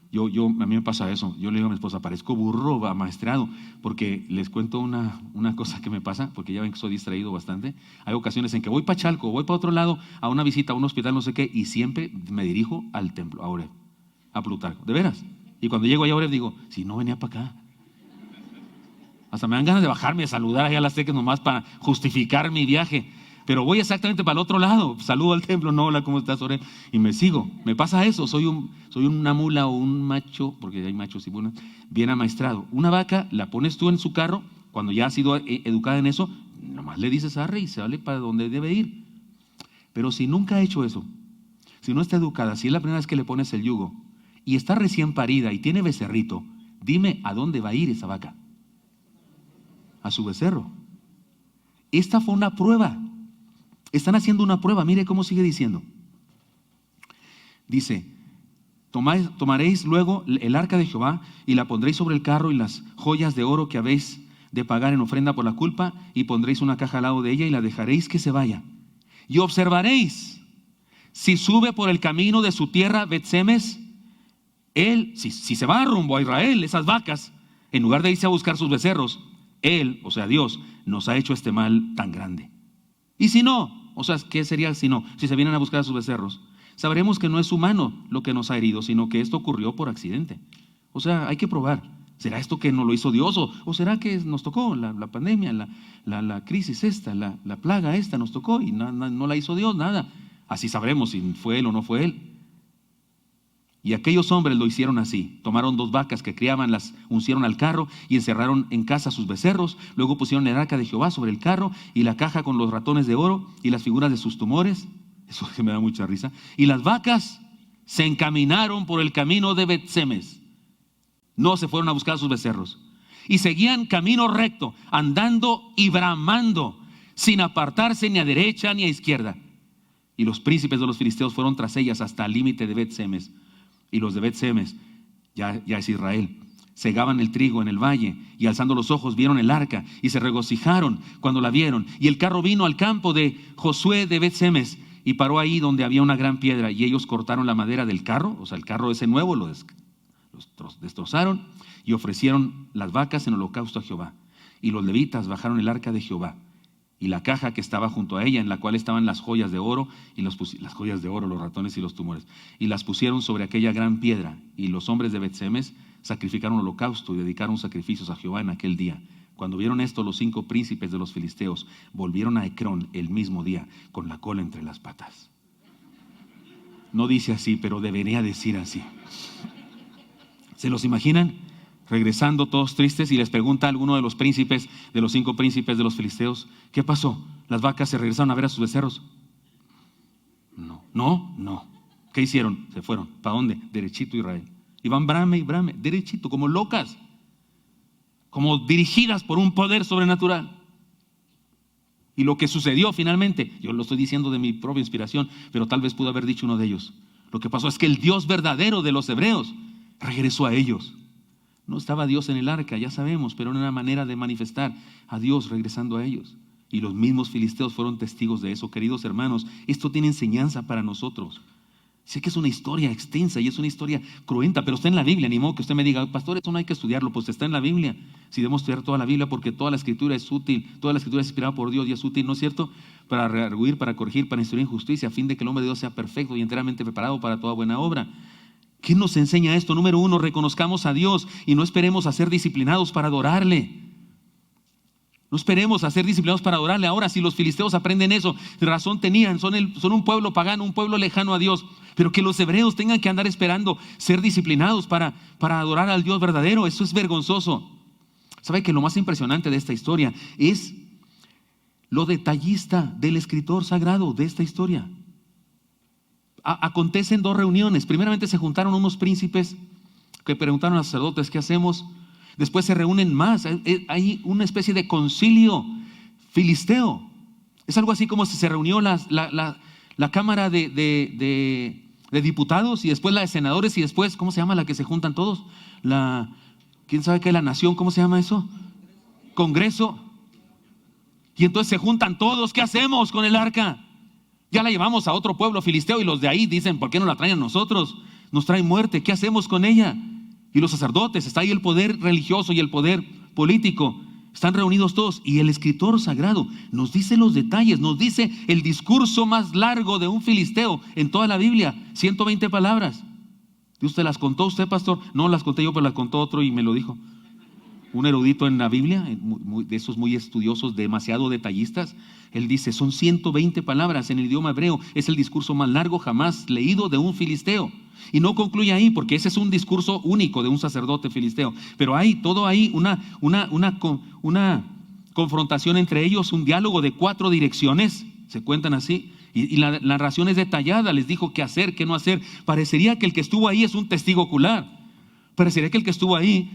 A mí me pasa eso. Yo le digo a mi esposa, parezco burro amaestrado, porque les cuento una cosa que me pasa, porque ya ven que soy distraído bastante. Hay ocasiones en que voy para Chalco, voy para otro lado, a una visita, a un hospital, no sé qué, y siempre me dirijo al templo, a Oreb, a Plutarco, de veras. Y cuando llego allá a Oreb digo, si no venía para acá. Hasta me dan ganas de bajarme a saludar allá a las teques nomás para justificar mi viaje. Pero voy exactamente para el otro lado, saludo al templo, no, hola, ¿cómo estás, Oreb? Y me sigo. Me pasa eso, soy una mula o un macho, porque hay machos y mulas, bien amaestrado. Una vaca la pones tú en su carro, Cuando ya ha sido educada en eso, nomás le dices arre y sale para donde debe ir. Pero si nunca ha hecho eso, si no está educada, si es la primera vez que le pones el yugo y está recién parida y tiene becerrito, dime a dónde va a ir esa vaca. A su becerro. Esta fue una prueba. Están haciendo una prueba. Mire cómo sigue diciendo. Dice: tomaréis luego el arca de Jehová y la pondréis sobre el carro y las joyas de oro que habéis de pagar en ofrenda por la culpa, y pondréis una caja al lado de ella y la dejaréis que se vaya. Y observaréis si sube por el camino de su tierra Bet-Semes. Él, si se va rumbo a Israel, esas vacas, en lugar de irse a buscar sus becerros, Él, o sea Dios, nos ha hecho este mal tan grande. Y si no, o sea, ¿qué sería si no? Si se vienen a buscar a sus becerros, sabremos que no es humano lo que nos ha herido, sino que esto ocurrió por accidente. O sea, hay que probar. ¿Será esto que nos lo hizo Dios? ¿O será que nos tocó la pandemia, la crisis esta, la plaga esta nos tocó y no la hizo Dios? Nada. Así sabremos si fue Él o no fue Él. Y aquellos hombres lo hicieron así. Tomaron 2 vacas que criaban, las uncieron al carro y encerraron en casa sus becerros. Luego pusieron el arca de Jehová sobre el carro y la caja con los ratones de oro y las figuras de sus tumores. Eso que me da mucha risa. Y las vacas se encaminaron por el camino de Bet-Semes. No se fueron a buscar a sus becerros. Y seguían camino recto, andando y bramando, sin apartarse ni a derecha ni a izquierda. Y los príncipes de los filisteos fueron tras ellas hasta el límite de Bet-Semes. Y los de Bet-Semes, ya es Israel, segaban el trigo en el valle, y alzando los ojos vieron el arca y se regocijaron cuando la vieron. Y el carro vino al campo de Josué de Bet-Semes y paró ahí donde había una gran piedra, y ellos cortaron la madera del carro, o sea el carro ese nuevo los destrozaron y ofrecieron las vacas en holocausto a Jehová. Y los levitas bajaron el arca de Jehová y la caja que estaba junto a ella, en la cual estaban las joyas de oro, y las joyas de oro, los ratones y los tumores, y las pusieron sobre aquella gran piedra. Y los hombres de Bet-Semes sacrificaron holocausto y dedicaron sacrificios a Jehová en aquel día. Cuando vieron esto, los 5 príncipes de los filisteos volvieron a Ecrón el mismo día, con la cola entre las patas. No dice así, pero debería decir así. ¿Se los imaginan? Regresando todos tristes, y les pregunta a alguno de los príncipes, de los 5 príncipes de los filisteos: ¿qué pasó? ¿Las vacas se regresaron a ver a sus becerros? No. ¿Qué hicieron? Se fueron. ¿Para dónde? Derechito a Israel. Y van brame y brame, derechito, como locas, como dirigidas por un poder sobrenatural. Y lo que sucedió finalmente, yo lo estoy diciendo de mi propia inspiración, pero tal vez pudo haber dicho uno de ellos. Lo que pasó es que el Dios verdadero de los hebreos regresó a ellos. No estaba Dios en el arca, ya sabemos, pero era una manera de manifestar a Dios regresando a ellos. Y los mismos filisteos fueron testigos de eso. Queridos hermanos, esto tiene enseñanza para nosotros. Sé que es una historia extensa y es una historia cruenta, pero está en la Biblia. Ni modo que usted me diga: pastor, eso no hay que estudiarlo. Pues está en la Biblia. Si debemos estudiar toda la Biblia, porque toda la escritura es útil, toda la escritura es inspirada por Dios y es útil, ¿no es cierto? Para redarguir, para corregir, para instruir en justicia, a fin de que el hombre de Dios sea perfecto y enteramente preparado para toda buena obra. ¿Qué nos enseña esto? Número 1, reconozcamos a Dios y no esperemos a ser disciplinados para adorarle. No esperemos a ser disciplinados para adorarle. Ahora, si los filisteos aprenden eso, razón tenían, son un pueblo pagano, un pueblo lejano a Dios. Pero que los hebreos tengan que andar esperando ser disciplinados para adorar al Dios verdadero, eso es vergonzoso. ¿Sabe que lo más impresionante de esta historia es lo detallista del escritor sagrado de esta historia? Acontecen 2 reuniones. Primeramente se juntaron unos príncipes que preguntaron a los sacerdotes: ¿qué hacemos? Después se reúnen más. Hay una especie de concilio filisteo. Es algo así como si se reunió la cámara de diputados, y después la de senadores, y después, ¿cómo se llama la que se juntan todos? ¿Quién sabe qué es la nación? ¿Cómo se llama eso? Congreso. Y entonces se juntan todos. ¿Qué hacemos con el arca? Ya la llevamos a otro pueblo filisteo y los de ahí dicen: ¿por qué no la traen a nosotros? Nos traen muerte, ¿qué hacemos con ella? Y los sacerdotes, está ahí el poder religioso y el poder político, están reunidos todos, y el escritor sagrado nos dice los detalles, nos dice el discurso más largo de un filisteo en toda la Biblia, 120 palabras. ¿Y usted las contó usted, pastor? No las conté yo, pero las contó otro y me lo dijo. Un erudito en la Biblia, de esos muy estudiosos, demasiado detallistas. Él dice: son 120 palabras en el idioma hebreo. Es el discurso más largo jamás leído de un filisteo. Y no concluye ahí, porque ese es un discurso único de un sacerdote filisteo. Pero hay todo ahí un una confrontación entre ellos, un diálogo de 4 direcciones, se cuentan así, y la narración es detallada, les dijo qué hacer, qué no hacer. Parecería que el que estuvo ahí es un testigo ocular, parecería que el que estuvo ahí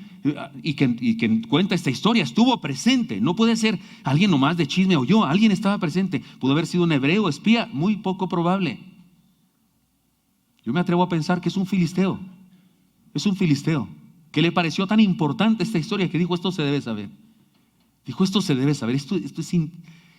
y que cuenta esta historia estuvo presente. No puede ser alguien nomás de chisme o yo, alguien estaba presente. Pudo haber sido un hebreo, espía, muy poco probable. Yo me atrevo a pensar que es un filisteo, que le pareció tan importante esta historia que dijo, esto se debe saber. Dijo, esto se debe saber, esto es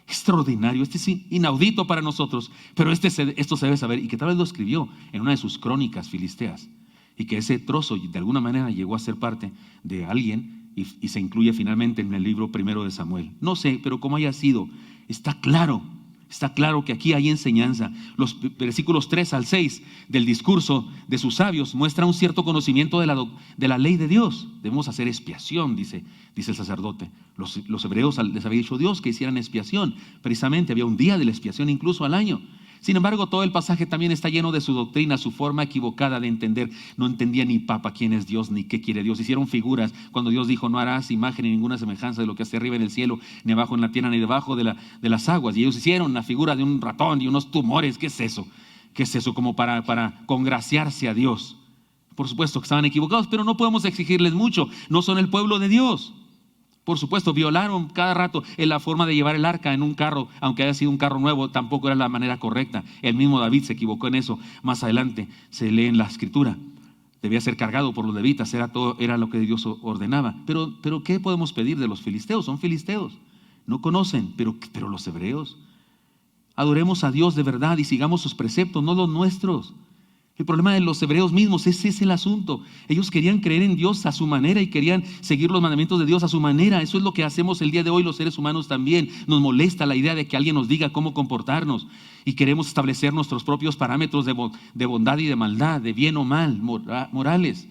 extraordinario, esto es inaudito para nosotros, pero esto se debe saber. Y que tal vez lo escribió en una de sus crónicas filisteas, y que ese trozo de alguna manera llegó a ser parte de alguien y se incluye finalmente en el libro primero de Samuel. No sé, pero como haya sido, está claro que aquí hay enseñanza. Los versículos 3 al 6 del discurso de sus sabios muestra un cierto conocimiento de la ley de Dios. Debemos hacer expiación, dice el sacerdote. Los hebreos les había dicho Dios que hicieran expiación. Precisamente había un día de la expiación incluso al año. Sin embargo, todo el pasaje también está lleno de su doctrina, su forma equivocada de entender. No entendía ni papa quién es Dios ni qué quiere Dios. Hicieron figuras cuando Dios dijo, no harás imagen ni ninguna semejanza de lo que hace arriba en el cielo, ni abajo en la tierra, ni debajo de las aguas. Y ellos hicieron la figura de un ratón y unos tumores. ¿Qué es eso? ¿Qué es eso? Como para congraciarse a Dios. Por supuesto que estaban equivocados, pero no podemos exigirles mucho. No son el pueblo de Dios. Por supuesto, violaron cada rato en la forma de llevar el arca en un carro, aunque haya sido un carro nuevo, tampoco era la manera correcta. El mismo David se equivocó en eso. Más adelante se lee en la escritura. Debía ser cargado por los levitas, era lo que Dios ordenaba. Pero ¿qué podemos pedir de los filisteos? Son filisteos, no conocen, pero los hebreos. Adoremos a Dios de verdad y sigamos sus preceptos, no los nuestros. El problema de los hebreos mismos, ese es el asunto. Ellos querían creer en Dios a su manera y querían seguir los mandamientos de Dios a su manera. Eso es lo que hacemos el día de hoy los seres humanos también. Nos molesta la idea de que alguien nos diga cómo comportarnos y queremos establecer nuestros propios parámetros de bondad y de maldad, de bien o mal, morales.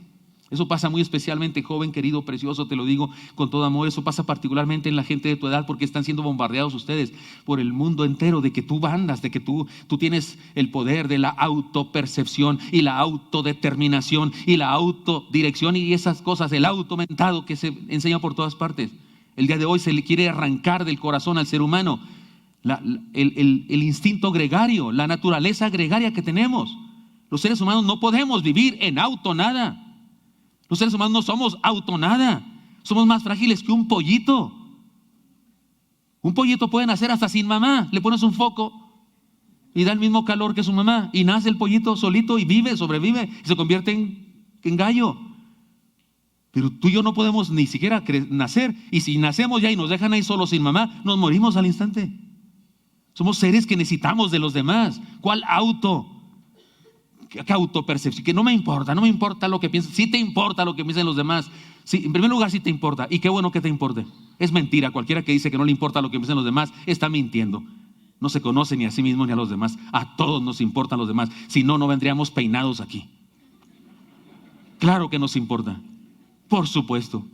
Eso pasa muy especialmente, joven, querido, precioso, te lo digo con todo amor. Eso pasa particularmente en la gente de tu edad porque están siendo bombardeados ustedes por el mundo entero de que tú mandas, de que tú tienes el poder de la autopercepción y la autodeterminación y la autodirección y esas cosas, el automentado que se enseña por todas partes. El día de hoy se le quiere arrancar del corazón al ser humano el instinto gregario, la naturaleza gregaria que tenemos. Los seres humanos no podemos vivir en auto nada. Los seres humanos no somos auto nada. Somos más frágiles que un pollito. Un pollito puede nacer hasta sin mamá. Le pones un foco y da el mismo calor que su mamá. Y nace el pollito solito y sobrevive y se convierte en gallo. Pero tú y yo no podemos ni siquiera nacer. Y si nacemos ya y nos dejan ahí solos sin mamá, nos morimos al instante. Somos seres que necesitamos de los demás. ¿Cuál auto? ¿Qué autopercepción? Que no me importa lo que piensen. Sí te importa lo que piensen los demás. Sí, en primer lugar sí te importa. Y qué bueno que te importe. Es mentira. Cualquiera que dice que no le importa lo que piensen los demás está mintiendo. No se conoce ni a sí mismo ni a los demás. A todos nos importan los demás. Si no, no vendríamos peinados aquí. Claro que nos importa. Por supuesto.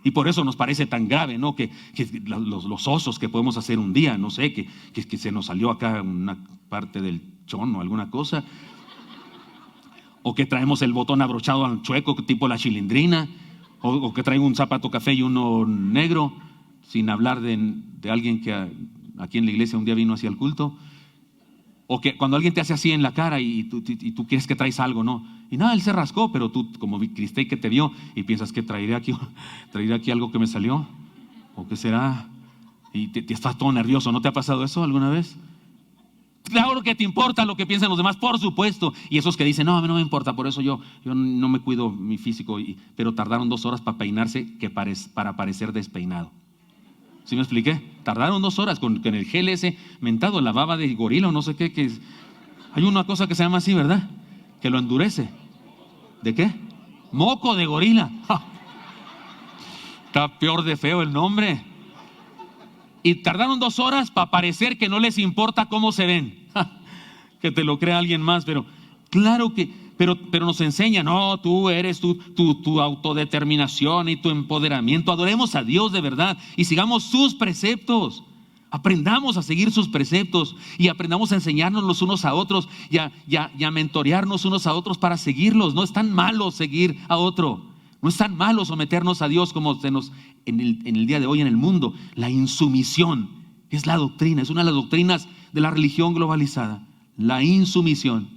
Y por eso nos parece tan grave, ¿no? Que los osos que podemos hacer un día, no sé, que se nos salió acá una parte del chón o alguna cosa. O que traemos el botón abrochado al chueco, tipo la chilindrina. O que traigo un zapato café y uno negro. Sin hablar de alguien que aquí en la iglesia un día vino hacia el culto. O que cuando alguien te hace así en la cara y tú quieres que traes algo, ¿no? Y nada, él se rascó, pero tú como viste que te vio y piensas que traeré aquí algo que me salió. ¿O qué será? Y te estás todo nervioso. ¿No te ha pasado eso alguna vez? Claro que te importa lo que piensan los demás, por supuesto. Y esos que dicen, no, a mí no me importa, por eso yo no me cuido mi físico. Pero tardaron 2 horas para peinarse para parecer despeinado. ¿Sí me expliqué? Tardaron 2 horas con el gel ese mentado, la baba de gorila o no sé qué. Hay una cosa que se llama así, ¿verdad? Que lo endurece. ¿De qué? Moco de gorila. ¡Ja! Está peor de feo el nombre. Y tardaron 2 horas para parecer que no les importa cómo se ven. ¡Ja! Que te lo crea alguien más, pero claro que... Pero nos enseña, no, tú eres tu autodeterminación y tu empoderamiento. Adoremos a Dios de verdad y sigamos sus preceptos. Aprendamos a seguir sus preceptos y aprendamos a enseñarnos los unos a otros y a mentorearnos unos a otros para seguirlos. No es tan malo seguir a otro. No es tan malo someternos a Dios como en el día de hoy en el mundo. La insumisión es la doctrina, es una de las doctrinas de la religión globalizada. La insumisión.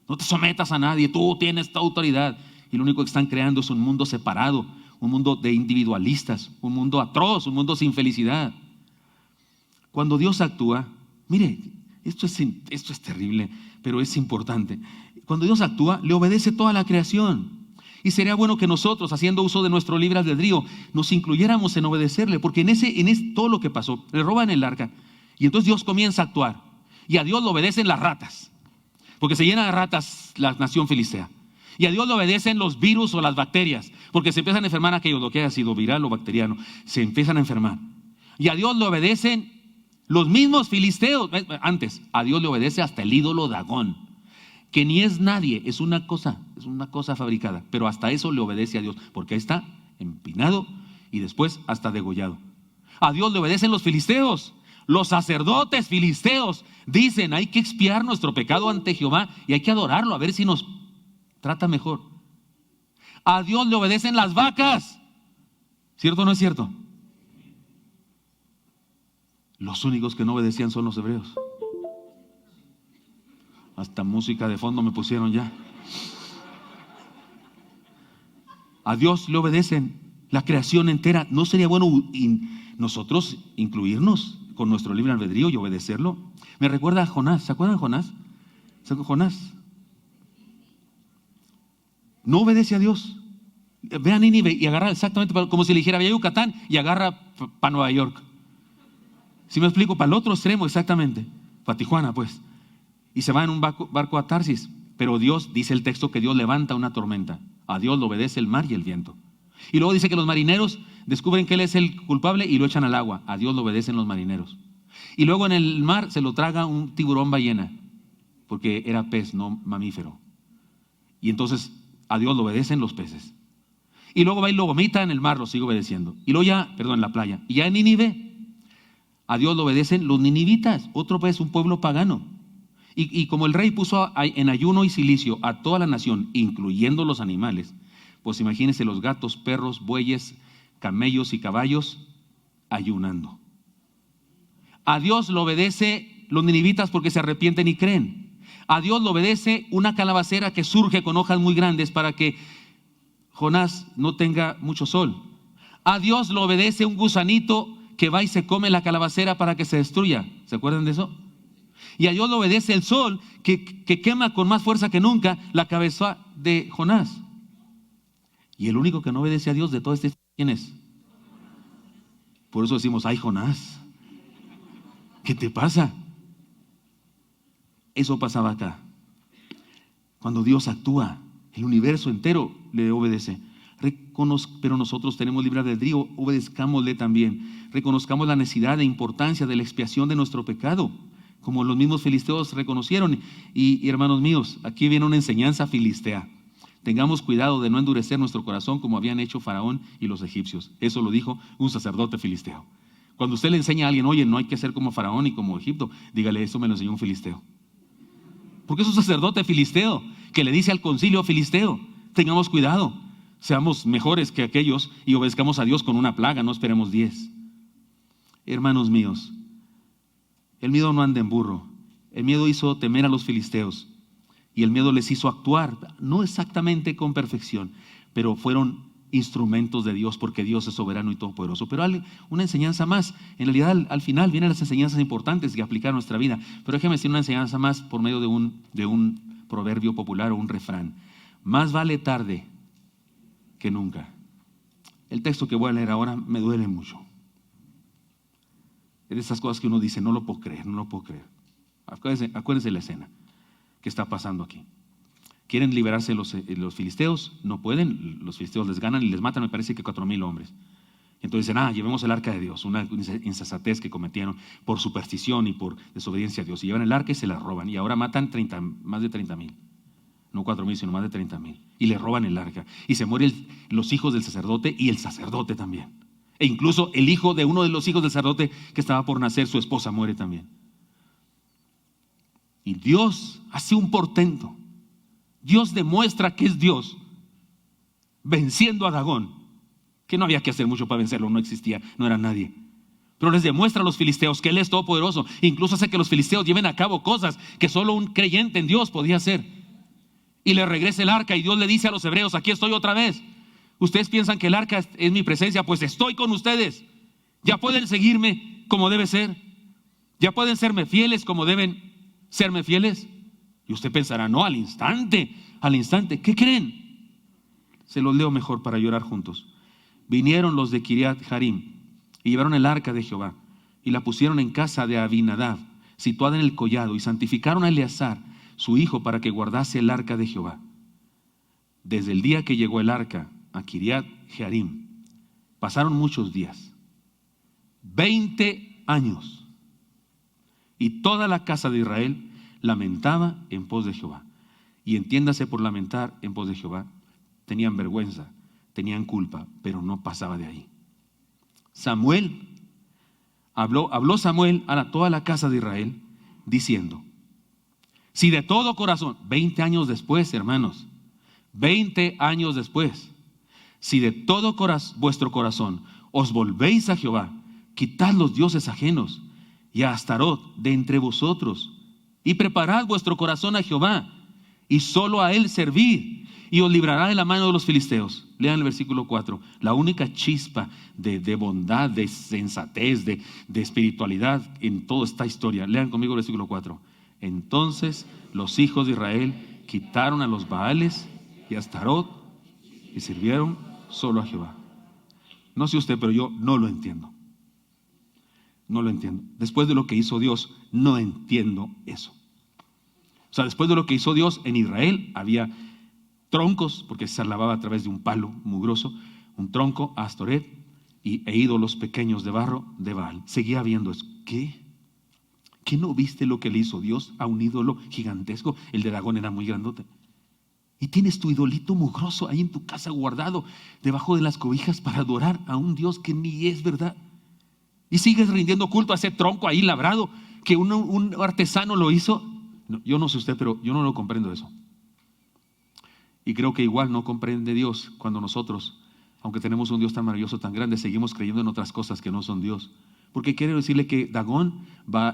No te sometas a nadie, tú tienes tu autoridad. Y lo único que están creando es un mundo separado, un mundo de individualistas, un mundo atroz, un mundo sin felicidad. Cuando Dios actúa, mire, esto es terrible, pero es importante. Cuando Dios actúa, le obedece toda la creación. Y sería bueno que nosotros, haciendo uso de nuestro libre albedrío, nos incluyéramos en obedecerle, porque en todo lo que pasó, le roban el arca, y entonces Dios comienza a actuar. Y a Dios le obedecen las ratas, porque se llena de ratas la nación filistea. Y a Dios le obedecen los virus o las bacterias, porque se empiezan a enfermar aquellos, lo que haya sido viral o bacteriano, se empiezan a enfermar. Y a Dios le obedecen los mismos filisteos. Antes, a Dios le obedece hasta el ídolo Dagón, que ni es nadie, es una cosa fabricada, pero hasta eso le obedece a Dios, porque ahí está empinado y después hasta degollado. A Dios le obedecen los filisteos. Los sacerdotes filisteos dicen: hay que expiar nuestro pecado ante Jehová y hay que adorarlo, a ver si nos trata mejor. A Dios le obedecen las vacas. ¿Cierto o no es cierto? Los únicos que no obedecían son los hebreos. Hasta música de fondo me pusieron ya. A Dios le obedecen la creación entera. ¿No sería bueno nosotros incluirnos con nuestro libre albedrío y obedecerlo? Me recuerda a Jonás. ¿Se acuerdan de Jonás? Jonás no obedece a Dios. Ve a Nínive y agarra exactamente como si le dijera: ve a Yucatán y agarra para Nueva York. ¿Sí me explico? Para el otro extremo exactamente, para Tijuana pues. Y se va en un barco a Tarsis. Pero Dios, dice el texto, que Dios levanta una tormenta. A Dios le obedece el mar y el viento. Y luego dice que los marineros descubren que Él es el culpable y lo echan al agua. A Dios le obedecen los marineros. Y luego en el mar se lo traga un tiburón ballena, porque era pez, no mamífero. Y entonces a Dios le obedecen los peces. Y luego va y lo vomita en el mar, lo sigue obedeciendo. Y luego en la playa. Y ya en Nínive, a Dios le obedecen los ninivitas, otro pues un pueblo pagano. Y como el rey puso en ayuno y cilicio a toda la nación, incluyendo los animales, pues imagínense los gatos, perros, bueyes, camellos y caballos ayunando. A Dios le obedece los ninivitas porque se arrepienten y creen. A Dios le obedece una calabacera que surge con hojas muy grandes para que Jonás no tenga mucho sol. A Dios le obedece un gusanito que va y se come la calabacera para que se destruya. ¿Se acuerdan de eso? Y a Dios le obedece el sol que quema con más fuerza que nunca la cabeza de Jonás. Y el único que no obedece a Dios de todo ¿quién es? Por eso decimos: ay, Jonás, ¿qué te pasa? Eso pasaba acá. Cuando Dios actúa, el universo entero le obedece. Pero nosotros tenemos libre albedrío, obedezcámosle también. Reconozcamos la necesidad e importancia de la expiación de nuestro pecado, como los mismos filisteos reconocieron. Y hermanos míos, aquí viene una enseñanza filistea. Tengamos cuidado de no endurecer nuestro corazón como habían hecho Faraón y los egipcios. Eso lo dijo un sacerdote filisteo. Cuando usted le enseña a alguien: oye, no hay que ser como Faraón y como Egipto, dígale: eso me lo enseñó un filisteo. Porque es un sacerdote filisteo que le dice al concilio filisteo: tengamos cuidado, seamos mejores que aquellos y obedezcamos a Dios con una plaga, no esperemos 10. Hermanos míos, el miedo no anda en burro. El miedo hizo temer a los filisteos y el miedo les hizo actuar, no exactamente con perfección, pero fueron instrumentos de Dios, porque Dios es soberano y todopoderoso. Pero una enseñanza más. En realidad al final vienen las enseñanzas importantes que aplicar a nuestra vida. Pero déjeme decir una enseñanza más por medio de un proverbio popular o un refrán: más vale tarde que nunca. El texto que voy a leer ahora me duele mucho. Es de esas cosas que uno dice: no lo puedo creer, no lo puedo creer. Acuérdense de la escena que está pasando aquí. Quieren liberarse los filisteos, no pueden. Los filisteos les ganan y les matan, me parece que 4,000 hombres. Entonces dicen: llevemos el arca de Dios. Una insensatez que cometieron por superstición y por desobediencia a Dios. Y llevan el arca y se la roban. Y ahora matan más de 30,000. No 4,000, sino más de 30,000. Y le roban el arca. Y se mueren los hijos del sacerdote y el sacerdote también. E incluso el hijo de uno de los hijos del sacerdote que estaba por nacer, su esposa muere también. Y Dios hace un portento. Dios demuestra que es Dios venciendo a Dagón, que no había que hacer mucho para vencerlo, no existía, no era nadie. Pero les demuestra a los filisteos que Él es todopoderoso. Incluso hace que los filisteos lleven a cabo cosas que solo un creyente en Dios podía hacer. Y le regresa el arca y Dios le dice a los hebreos: aquí estoy otra vez. Ustedes piensan que el arca es mi presencia, pues estoy con ustedes. Ya pueden seguirme como debe ser. Ya pueden serme fieles como deben serme fieles. Y usted pensará: no, al instante. ¿Qué creen? Se los leo mejor para llorar juntos. Vinieron los de Kiriat Jarim y llevaron el arca de Jehová y la pusieron en casa de Abinadab, situada en el collado, y santificaron a Eleazar, su hijo, para que guardase el arca de Jehová. Desde el día que llegó el arca a Kiriat Jearim, pasaron muchos días, 20 años, y toda la casa de Israel lamentaba en pos de Jehová. Y entiéndase por lamentar en pos de Jehová, tenían vergüenza, tenían culpa, pero no pasaba de ahí. Habló Samuel a toda la casa de Israel, diciendo: si de todo corazón, 20 años después, hermanos, 20 años después, si de todo vuestro corazón os volvéis a Jehová, quitad los dioses ajenos y a Astarot de entre vosotros, y preparad vuestro corazón a Jehová, y solo a Él servid, y os librará de la mano de los filisteos. Lean el versículo 4, la única chispa de bondad, de sensatez, de espiritualidad en toda esta historia. Lean conmigo el versículo 4. Entonces los hijos de Israel quitaron a los Baales y a Astarot y sirvieron solo a Jehová. No sé usted, pero yo no lo entiendo. No lo entiendo. Después de lo que hizo Dios, no entiendo eso. O sea, después de lo que hizo Dios en Israel, había troncos, porque se lavaba a través de un palo mugroso, un tronco, Astoret, e ídolos pequeños de barro de Baal. Seguía viendo eso. ¿Qué no viste lo que le hizo Dios a un ídolo gigantesco? El de Dagón era muy grandote. Y tienes tu idolito mugroso ahí en tu casa guardado, debajo de las cobijas, para adorar a un Dios que ni es verdad. Y sigues rindiendo culto a ese tronco ahí labrado, que un artesano lo hizo. No, yo no sé usted, pero yo no lo comprendo eso. Y creo que igual no comprende Dios cuando nosotros, aunque tenemos un Dios tan maravilloso, tan grande, seguimos creyendo en otras cosas que no son Dios. Porque quiero decirle que Dagón,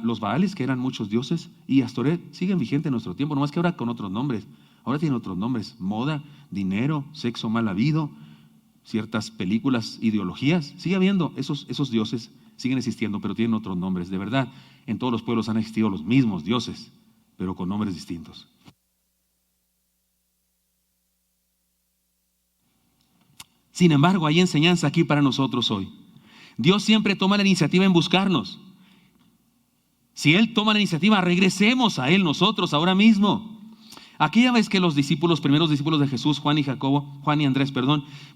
los Baales, que eran muchos dioses, y Astoret siguen vigentes en nuestro tiempo, nomás que ahora con otros nombres. Ahora tienen otros nombres: moda, dinero, sexo mal habido, ciertas películas, ideologías. Sigue habiendo esos dioses, siguen existiendo, pero tienen otros nombres. De verdad, en todos los pueblos han existido los mismos dioses, pero con nombres distintos. Sin embargo, hay enseñanza aquí para nosotros hoy. Dios siempre toma la iniciativa en buscarnos. Si Él toma la iniciativa, regresemos a Él nosotros ahora mismo. Aquella vez que los primeros discípulos de Jesús, Juan y Andrés,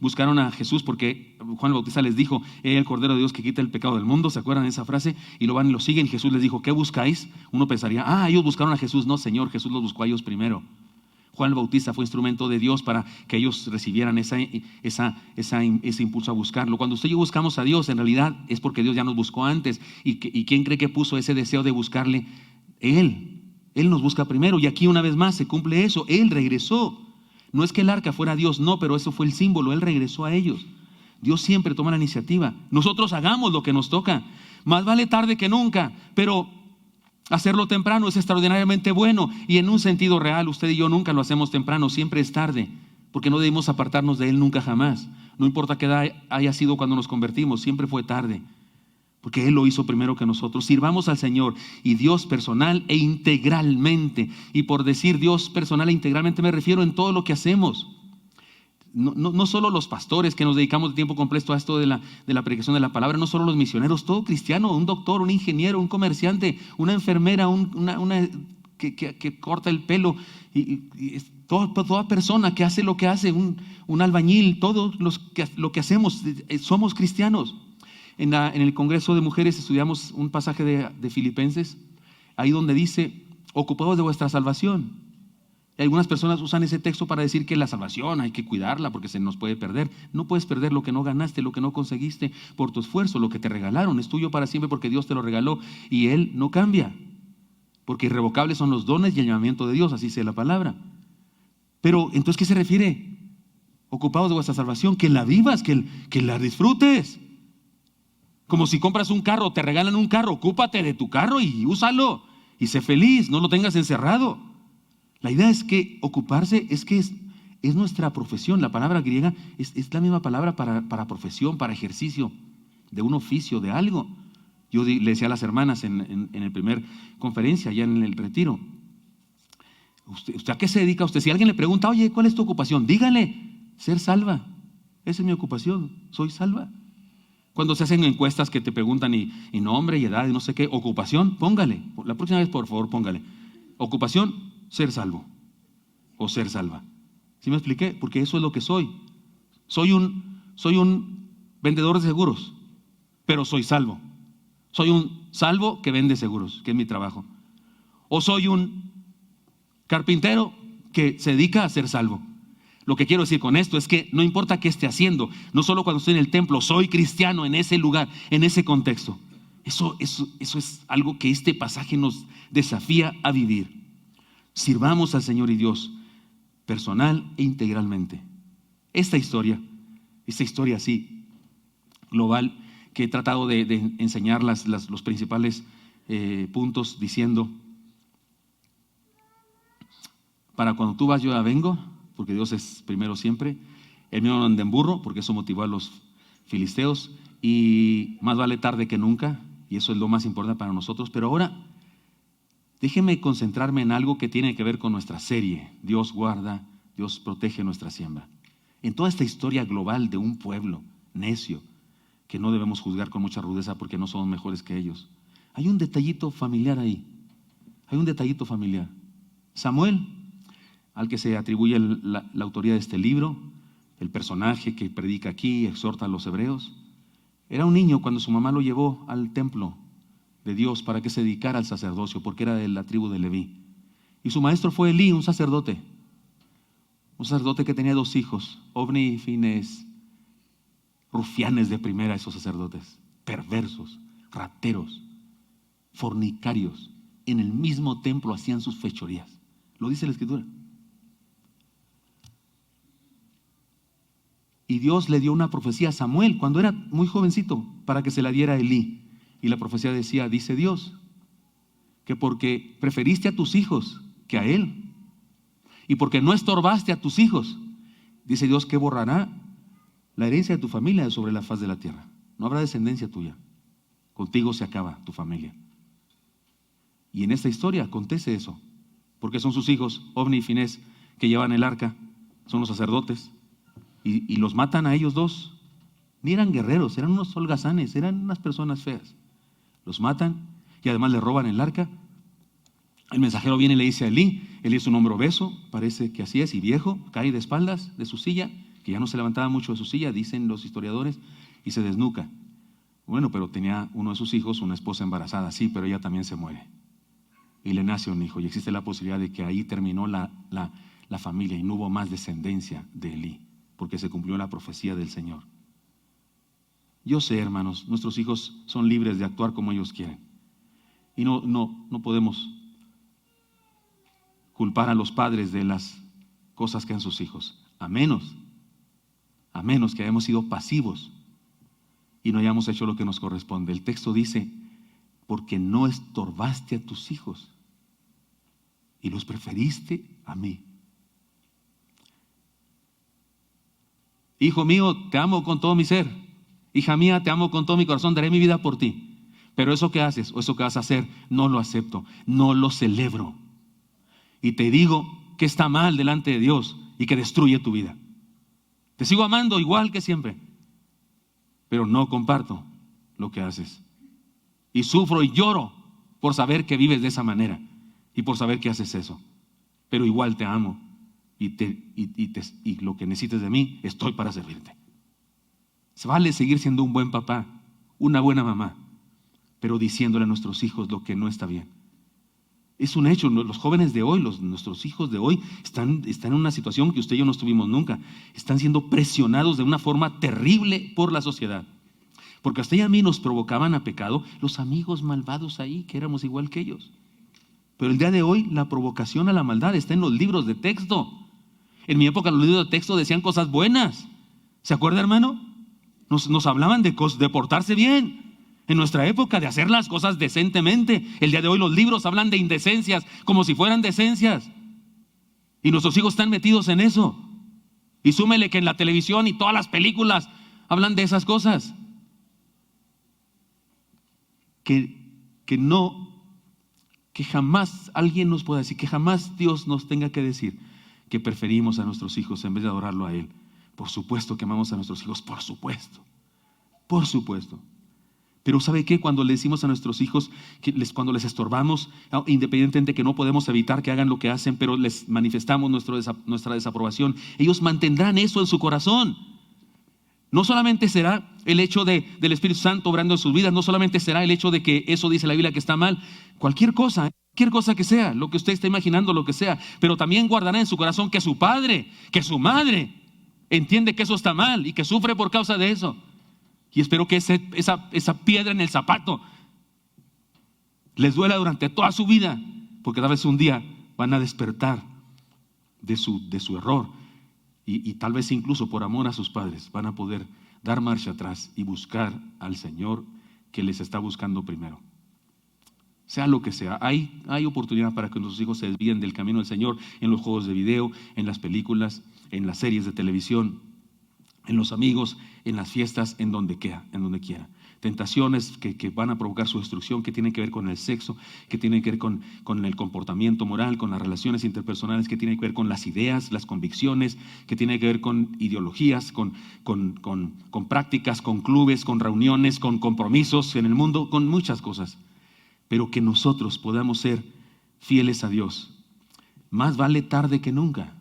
buscaron a Jesús porque Juan el Bautista les dijo: el Cordero de Dios que quita el pecado del mundo. ¿Se acuerdan de esa frase? Y lo van y lo siguen. Jesús les dijo: ¿qué buscáis? Uno pensaría: ellos buscaron a Jesús. No, Señor, Jesús los buscó a ellos primero. Juan el Bautista fue instrumento de Dios para que ellos recibieran ese impulso a buscarlo. Cuando usted y yo buscamos a Dios, en realidad es porque Dios ya nos buscó antes. ¿Y quién cree que puso ese deseo de buscarle? Él nos busca primero. Y aquí una vez más se cumple eso. Él regresó. No es que el arca fuera Dios, no, pero eso fue el símbolo. Él regresó a ellos. Dios siempre toma la iniciativa. Nosotros hagamos lo que nos toca. Más vale tarde que nunca, pero hacerlo temprano es extraordinariamente bueno. Y en un sentido real, usted y yo nunca lo hacemos temprano, siempre es tarde, porque no debemos apartarnos de Él nunca jamás. No importa qué edad haya sido cuando nos convertimos, siempre fue tarde, porque Él lo hizo primero que nosotros. Sirvamos al Señor, y Dios personal e integralmente. Y por decir Dios personal e integralmente me refiero en todo lo que hacemos. No solo los pastores que nos dedicamos de tiempo completo a esto de la predicación de la palabra, no solo los misioneros, todo cristiano, un doctor, un ingeniero, un comerciante, una enfermera, que corta el pelo, toda persona que hace lo que hace, un albañil, todos lo que hacemos, somos cristianos. En el Congreso de Mujeres estudiamos un pasaje de Filipenses, ahí donde dice: ocupados de vuestra salvación. Y algunas personas usan ese texto para decir que la salvación hay que cuidarla porque se nos puede perder. No puedes perder lo que no ganaste, lo que no conseguiste por tu esfuerzo. Lo que te regalaron es tuyo para siempre porque Dios te lo regaló y Él no cambia. Porque irrevocables son los dones y el llamamiento de Dios, así dice la palabra. Pero entonces, ¿qué se refiere? ocupados de vuestra salvación, que la vivas, que la disfrutes. Como si compras un carro, te regalan un carro, ocúpate de tu carro y úsalo. Y sé feliz, no lo tengas encerrado. La idea es que ocuparse es nuestra profesión. La palabra griega es la misma palabra para profesión, para ejercicio, de un oficio, de algo. Yo le decía a las hermanas en el primer conferencia, allá en el retiro, ¿Usted a qué se dedica usted? Si alguien le pregunta, oye, ¿cuál es tu ocupación? Dígale, ser salva. Esa es mi ocupación, soy salva. Cuando se hacen encuestas que te preguntan y nombre y edad y no sé qué, ocupación, póngale. La próxima vez, por favor, póngale. Ocupación, ser salvo o ser salva. ¿Sí me expliqué? Porque eso es lo que soy. Soy un vendedor de seguros, pero soy salvo. Soy un salvo que vende seguros, que es mi trabajo. O soy un carpintero que se dedica a ser salvo. Lo que quiero decir con esto es que no importa qué esté haciendo, no solo cuando estoy en el templo, soy cristiano en ese lugar, en ese contexto. Eso es algo que este pasaje nos desafía a vivir. Sirvamos al Señor y Dios personal e integralmente. Esta historia así global que he tratado de enseñar los principales puntos diciendo: para cuando tú vas, yo ya vengo, porque Dios es primero siempre. El mío no anda en burro, porque eso motivó a los filisteos, y más vale tarde que nunca, y eso es lo más importante para nosotros. Pero ahora, déjeme concentrarme en algo que tiene que ver con nuestra serie. Dios guarda, Dios protege nuestra siembra. En toda esta historia global de un pueblo necio, que no debemos juzgar con mucha rudeza porque no somos mejores que ellos, hay un detallito familiar ahí. Hay un detallito familiar. Samuel, al que se atribuye la autoría de este libro, el personaje que predica aquí, exhorta a los hebreos, era un niño cuando su mamá lo llevó al templo de Dios para que se dedicara al sacerdocio, porque era de la tribu de Leví. Y su maestro fue Elí, un sacerdote que tenía 2 hijos, Ofni y Finés, rufianes de primera, esos sacerdotes, perversos, rateros, fornicarios. En el mismo templo hacían sus fechorías. Lo dice la Escritura. Y Dios le dio una profecía a Samuel cuando era muy jovencito para que se la diera a Elí. Y la profecía decía, dice Dios, que porque preferiste a tus hijos que a él, y porque no estorbaste a tus hijos, dice Dios que borrará la herencia de tu familia sobre la faz de la tierra. No habrá descendencia tuya. Contigo se acaba tu familia. Y en esta historia acontece eso, porque son sus hijos, Ofni y Finés, que llevan el arca, son los sacerdotes, y los matan a ellos 2. Ni eran guerreros, eran unos holgazanes, eran unas personas feas. Los matan y además le roban el arca. El mensajero viene y le dice a Elí es un hombre obeso, parece que así es, y viejo, cae de espaldas de su silla, que ya no se levantaba mucho de su silla, dicen los historiadores, y se desnuca. Bueno, pero tenía uno de sus hijos, una esposa embarazada, sí, pero ella también se muere. Y le nace un hijo, y existe la posibilidad de que ahí terminó la familia y no hubo más descendencia de Elí, porque se cumplió la profecía del Señor. Yo sé, hermanos, nuestros hijos son libres de actuar como ellos quieren. Y no podemos culpar a los padres de las cosas que hacen sus hijos, a menos que hayamos sido pasivos y no hayamos hecho lo que nos corresponde. El texto dice, porque no estorbaste a tus hijos y los preferiste a mí. Hijo mío, te amo con todo mi ser. Hija mía, te amo con todo mi corazón, daré mi vida por ti. Pero eso que haces o eso que vas a hacer, no lo acepto, no lo celebro. Y te digo que está mal delante de Dios y que destruye tu vida. Te sigo amando igual que siempre, pero no comparto lo que haces. Y sufro y lloro por saber que vives de esa manera y por saber que haces eso. Pero igual te amo y lo que necesites de mí, estoy para servirte. Se vale seguir siendo un buen papá, una buena mamá, pero diciéndole a nuestros hijos lo que no está bien. Es un hecho, los jóvenes de hoy, nuestros hijos de hoy están en una situación que usted y yo no estuvimos nunca. Están siendo presionados de una forma terrible por la sociedad. Porque a usted y a mí nos provocaban a pecado los amigos malvados ahí, que éramos igual que ellos. Pero el día de hoy la provocación a la maldad está en los libros de texto. En mi época los libros de texto decían cosas buenas. ¿Se acuerda, hermano? Nos hablaban de portarse bien. En nuestra época, de hacer las cosas decentemente. El día de hoy los libros hablan de indecencias como si fueran decencias. Y nuestros hijos están metidos en eso. Y súmele que en la televisión y todas las películas hablan de esas cosas. Que jamás alguien nos pueda decir, que jamás Dios nos tenga que decir que preferimos a nuestros hijos en vez de adorarlo a Él. Por supuesto que amamos a nuestros hijos, por supuesto. Pero ¿sabe qué? Cuando le decimos a nuestros hijos, cuando les estorbamos, independientemente de que no podemos evitar que hagan lo que hacen, pero les manifestamos nuestra desaprobación, ellos mantendrán eso en su corazón. No solamente será el hecho del Espíritu Santo obrando en sus vidas, no solamente será el hecho de que eso dice la Biblia que está mal, cualquier cosa que sea, lo que usted está imaginando, lo que sea, pero también guardará en su corazón que su padre, que su madre entiende que eso está mal y que sufre por causa de eso. Y espero que esa piedra en el zapato les duela durante toda su vida, porque tal vez un día van a despertar de su error y tal vez incluso por amor a sus padres van a poder dar marcha atrás y buscar al Señor que les está buscando primero. Sea lo que sea, hay oportunidad para que nuestros hijos se desvíen del camino del Señor en los juegos de video, en las películas, en las series de televisión, en los amigos, en las fiestas, en donde quiera. Tentaciones que van a provocar su destrucción, que tienen que ver con el sexo, que tienen que ver con el comportamiento moral, con las relaciones interpersonales, que tienen que ver con las ideas, las convicciones, que tienen que ver con ideologías, con prácticas, con clubes, con reuniones, con compromisos en el mundo, con muchas cosas. Pero que nosotros podamos ser fieles a Dios. Más vale tarde que nunca.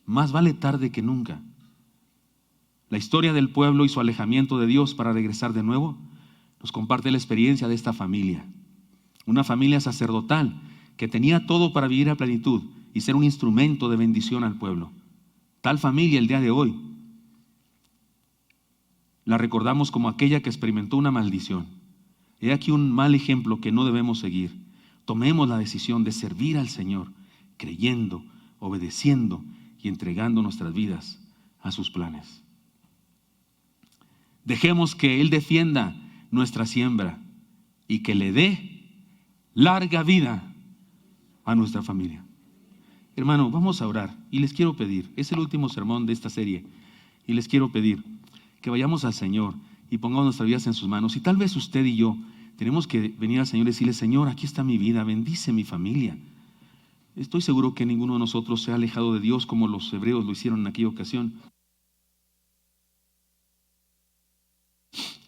Más vale tarde que nunca. La historia del pueblo y su alejamiento de Dios para regresar de nuevo nos comparte la experiencia de esta familia. Una familia sacerdotal que tenía todo para vivir a plenitud y ser un instrumento de bendición al pueblo. Tal familia el día de hoy la recordamos como aquella que experimentó una maldición. He aquí un mal ejemplo que no debemos seguir. Tomemos la decisión de servir al Señor, creyendo, obedeciendo y entregando nuestras vidas a sus planes. Dejemos que Él defienda nuestra siembra y que le dé larga vida a nuestra familia. Hermano, vamos a orar y les quiero pedir, es el último sermón de esta serie, y les quiero pedir que vayamos al Señor y pongamos nuestras vidas en sus manos. Y tal vez usted y yo tenemos que venir al Señor y decirle: Señor, aquí está mi vida, bendice mi familia. Estoy seguro que ninguno de nosotros se ha alejado de Dios como los hebreos lo hicieron en aquella ocasión.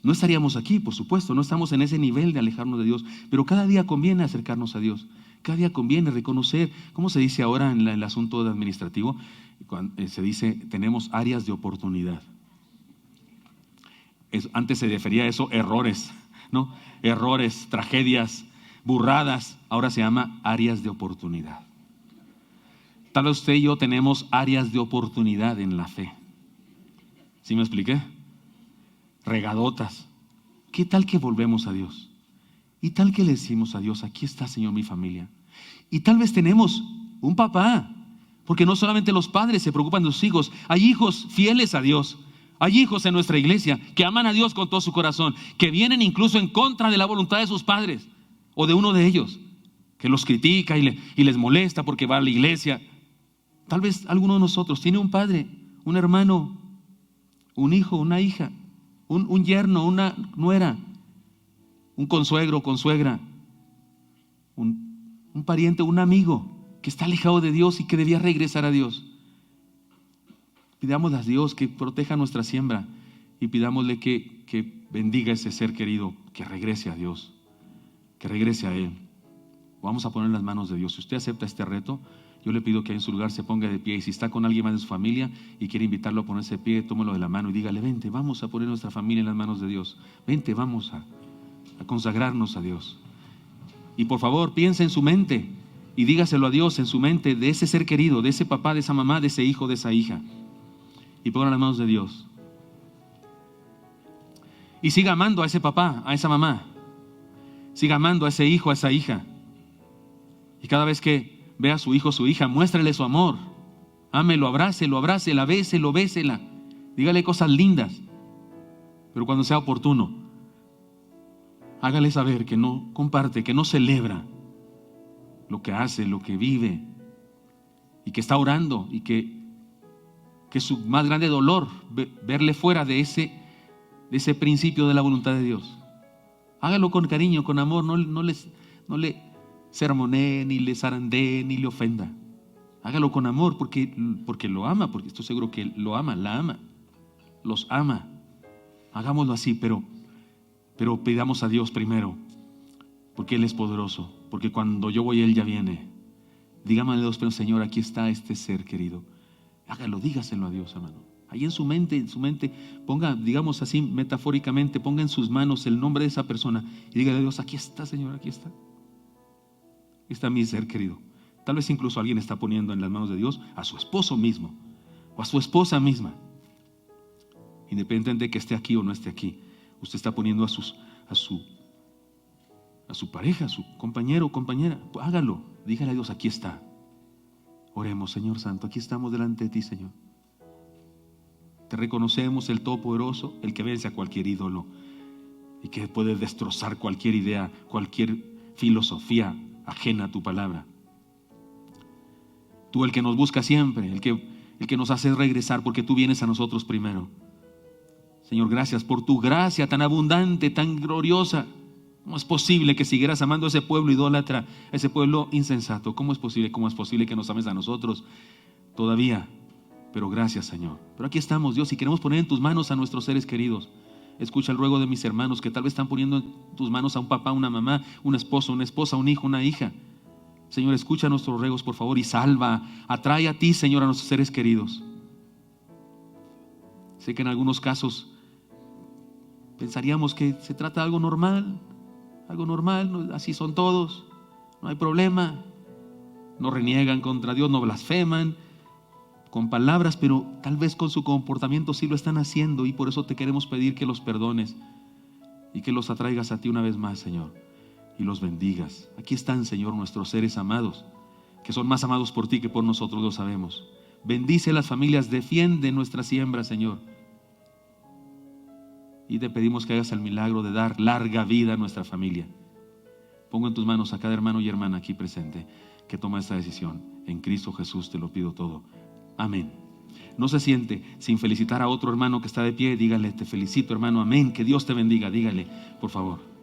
No estaríamos aquí, por supuesto, no estamos en ese nivel de alejarnos de Dios, pero cada día conviene acercarnos a Dios, cada día conviene reconocer, ¿cómo se dice ahora en el asunto administrativo? Se dice, tenemos áreas de oportunidad. Antes se refería a eso, errores, ¿no? Errores, tragedias, burradas, ahora se llama áreas de oportunidad. Tal vez usted y yo tenemos áreas de oportunidad en la fe. ¿Sí me expliqué? Regadotas. ¿Qué tal que volvemos a Dios? ¿Y tal que le decimos a Dios: aquí está, Señor, mi familia? Y tal vez tenemos un papá, porque no solamente los padres se preocupan de sus hijos, hay hijos fieles a Dios, hay hijos en nuestra iglesia que aman a Dios con todo su corazón, que vienen incluso en contra de la voluntad de sus padres o de uno de ellos, que los critica y les molesta porque va a la iglesia. Tal vez alguno de nosotros tiene un padre, un hermano, un hijo, una hija, un yerno, una nuera, un consuegro, consuegra, un pariente, un amigo que está alejado de Dios y que debía regresar a Dios. Pidámosle a Dios que proteja nuestra siembra y pidámosle que bendiga ese ser querido, que regrese a Dios, que regrese a Él. Vamos a poner en las manos de Dios. Si usted acepta este reto, yo le pido que en su lugar se ponga de pie, y si está con alguien más de su familia y quiere invitarlo a ponerse de pie, tómelo de la mano y dígale: vente, vamos a poner nuestra familia en las manos de Dios. Vente, vamos a consagrarnos a Dios. Y por favor, piense en su mente y dígaselo a Dios en su mente, de ese ser querido, de ese papá, de esa mamá, de ese hijo, de esa hija. Y pongan en las manos de Dios. Y siga amando a ese papá, a esa mamá. Siga amando a ese hijo, a esa hija. Y cada vez que vea a su hijo o su hija, muéstrele su amor Ámelo, abrácelo, abrácela, béselo, bésela. Dígale cosas lindas. Pero cuando sea oportuno, hágale saber que no comparte, que no celebra lo que hace, lo que vive, y que está orando, y que es su más grande dolor verle fuera de ese principio de la voluntad de Dios. Hágalo con cariño, con amor, no le sermonee, ni le zarandee, ni le ofenda. Hágalo con amor porque lo ama, porque estoy seguro que lo ama, la ama, los ama. Hagámoslo así, pero pidamos a Dios primero, porque Él es poderoso, porque cuando yo voy, Él ya viene. Dígame a Dios, pero Señor, aquí está este ser querido. Hágalo, dígaselo a Dios, hermano. Ahí en su mente, ponga, digamos así, metafóricamente, ponga en sus manos el nombre de esa persona y dígale a Dios, aquí está, Señor, aquí está. Aquí está mi ser querido. Tal vez incluso alguien está poniendo en las manos de Dios a su esposo mismo o a su esposa misma. Independientemente de que esté aquí o no esté aquí, usted está poniendo a su pareja, a su compañero o compañera. Hágalo, dígale a Dios, aquí está. Oremos, Señor Santo, aquí estamos delante de ti, Señor. Te reconocemos, el Todopoderoso, el que vence a cualquier ídolo y que puede destrozar cualquier idea, cualquier filosofía ajena a tu palabra. Tú, el que nos busca siempre, el que nos hace regresar, porque tú vienes a nosotros primero. Señor, gracias por tu gracia tan abundante, tan gloriosa. ¿Cómo es posible que siguieras amando a ese pueblo idólatra, a ese pueblo insensato? ¿Cómo es posible? ¿Cómo es posible que nos ames a nosotros todavía? Pero gracias, Señor. Pero aquí estamos, Dios, y queremos poner en tus manos a nuestros seres queridos. Escucha el ruego de mis hermanos que tal vez están poniendo en tus manos a un papá, una mamá, un esposo, una esposa, un hijo, una hija. Señor, escucha nuestros ruegos, por favor, y salva, atrae a ti, Señor, a nuestros seres queridos. Sé que en algunos casos pensaríamos que se trata de algo normal, así son todos, no hay problema. No reniegan contra Dios, no blasfeman con palabras, pero tal vez con su comportamiento sí lo están haciendo, y por eso te queremos pedir que los perdones y que los atraigas a ti una vez más, Señor, y los bendigas. Aquí están, Señor, nuestros seres amados, que son más amados por ti que por nosotros, lo sabemos. Bendice las familias, defiende nuestra siembra, Señor. Y te pedimos que hagas el milagro de dar larga vida a nuestra familia. Pongo en tus manos a cada hermano y hermana aquí presente que toma esta decisión. En Cristo Jesús te lo pido todo. Amén. No se siente sin felicitar a otro hermano que está de pie. Dígale, te felicito, hermano. Amén. Que Dios te bendiga. Dígale, por favor.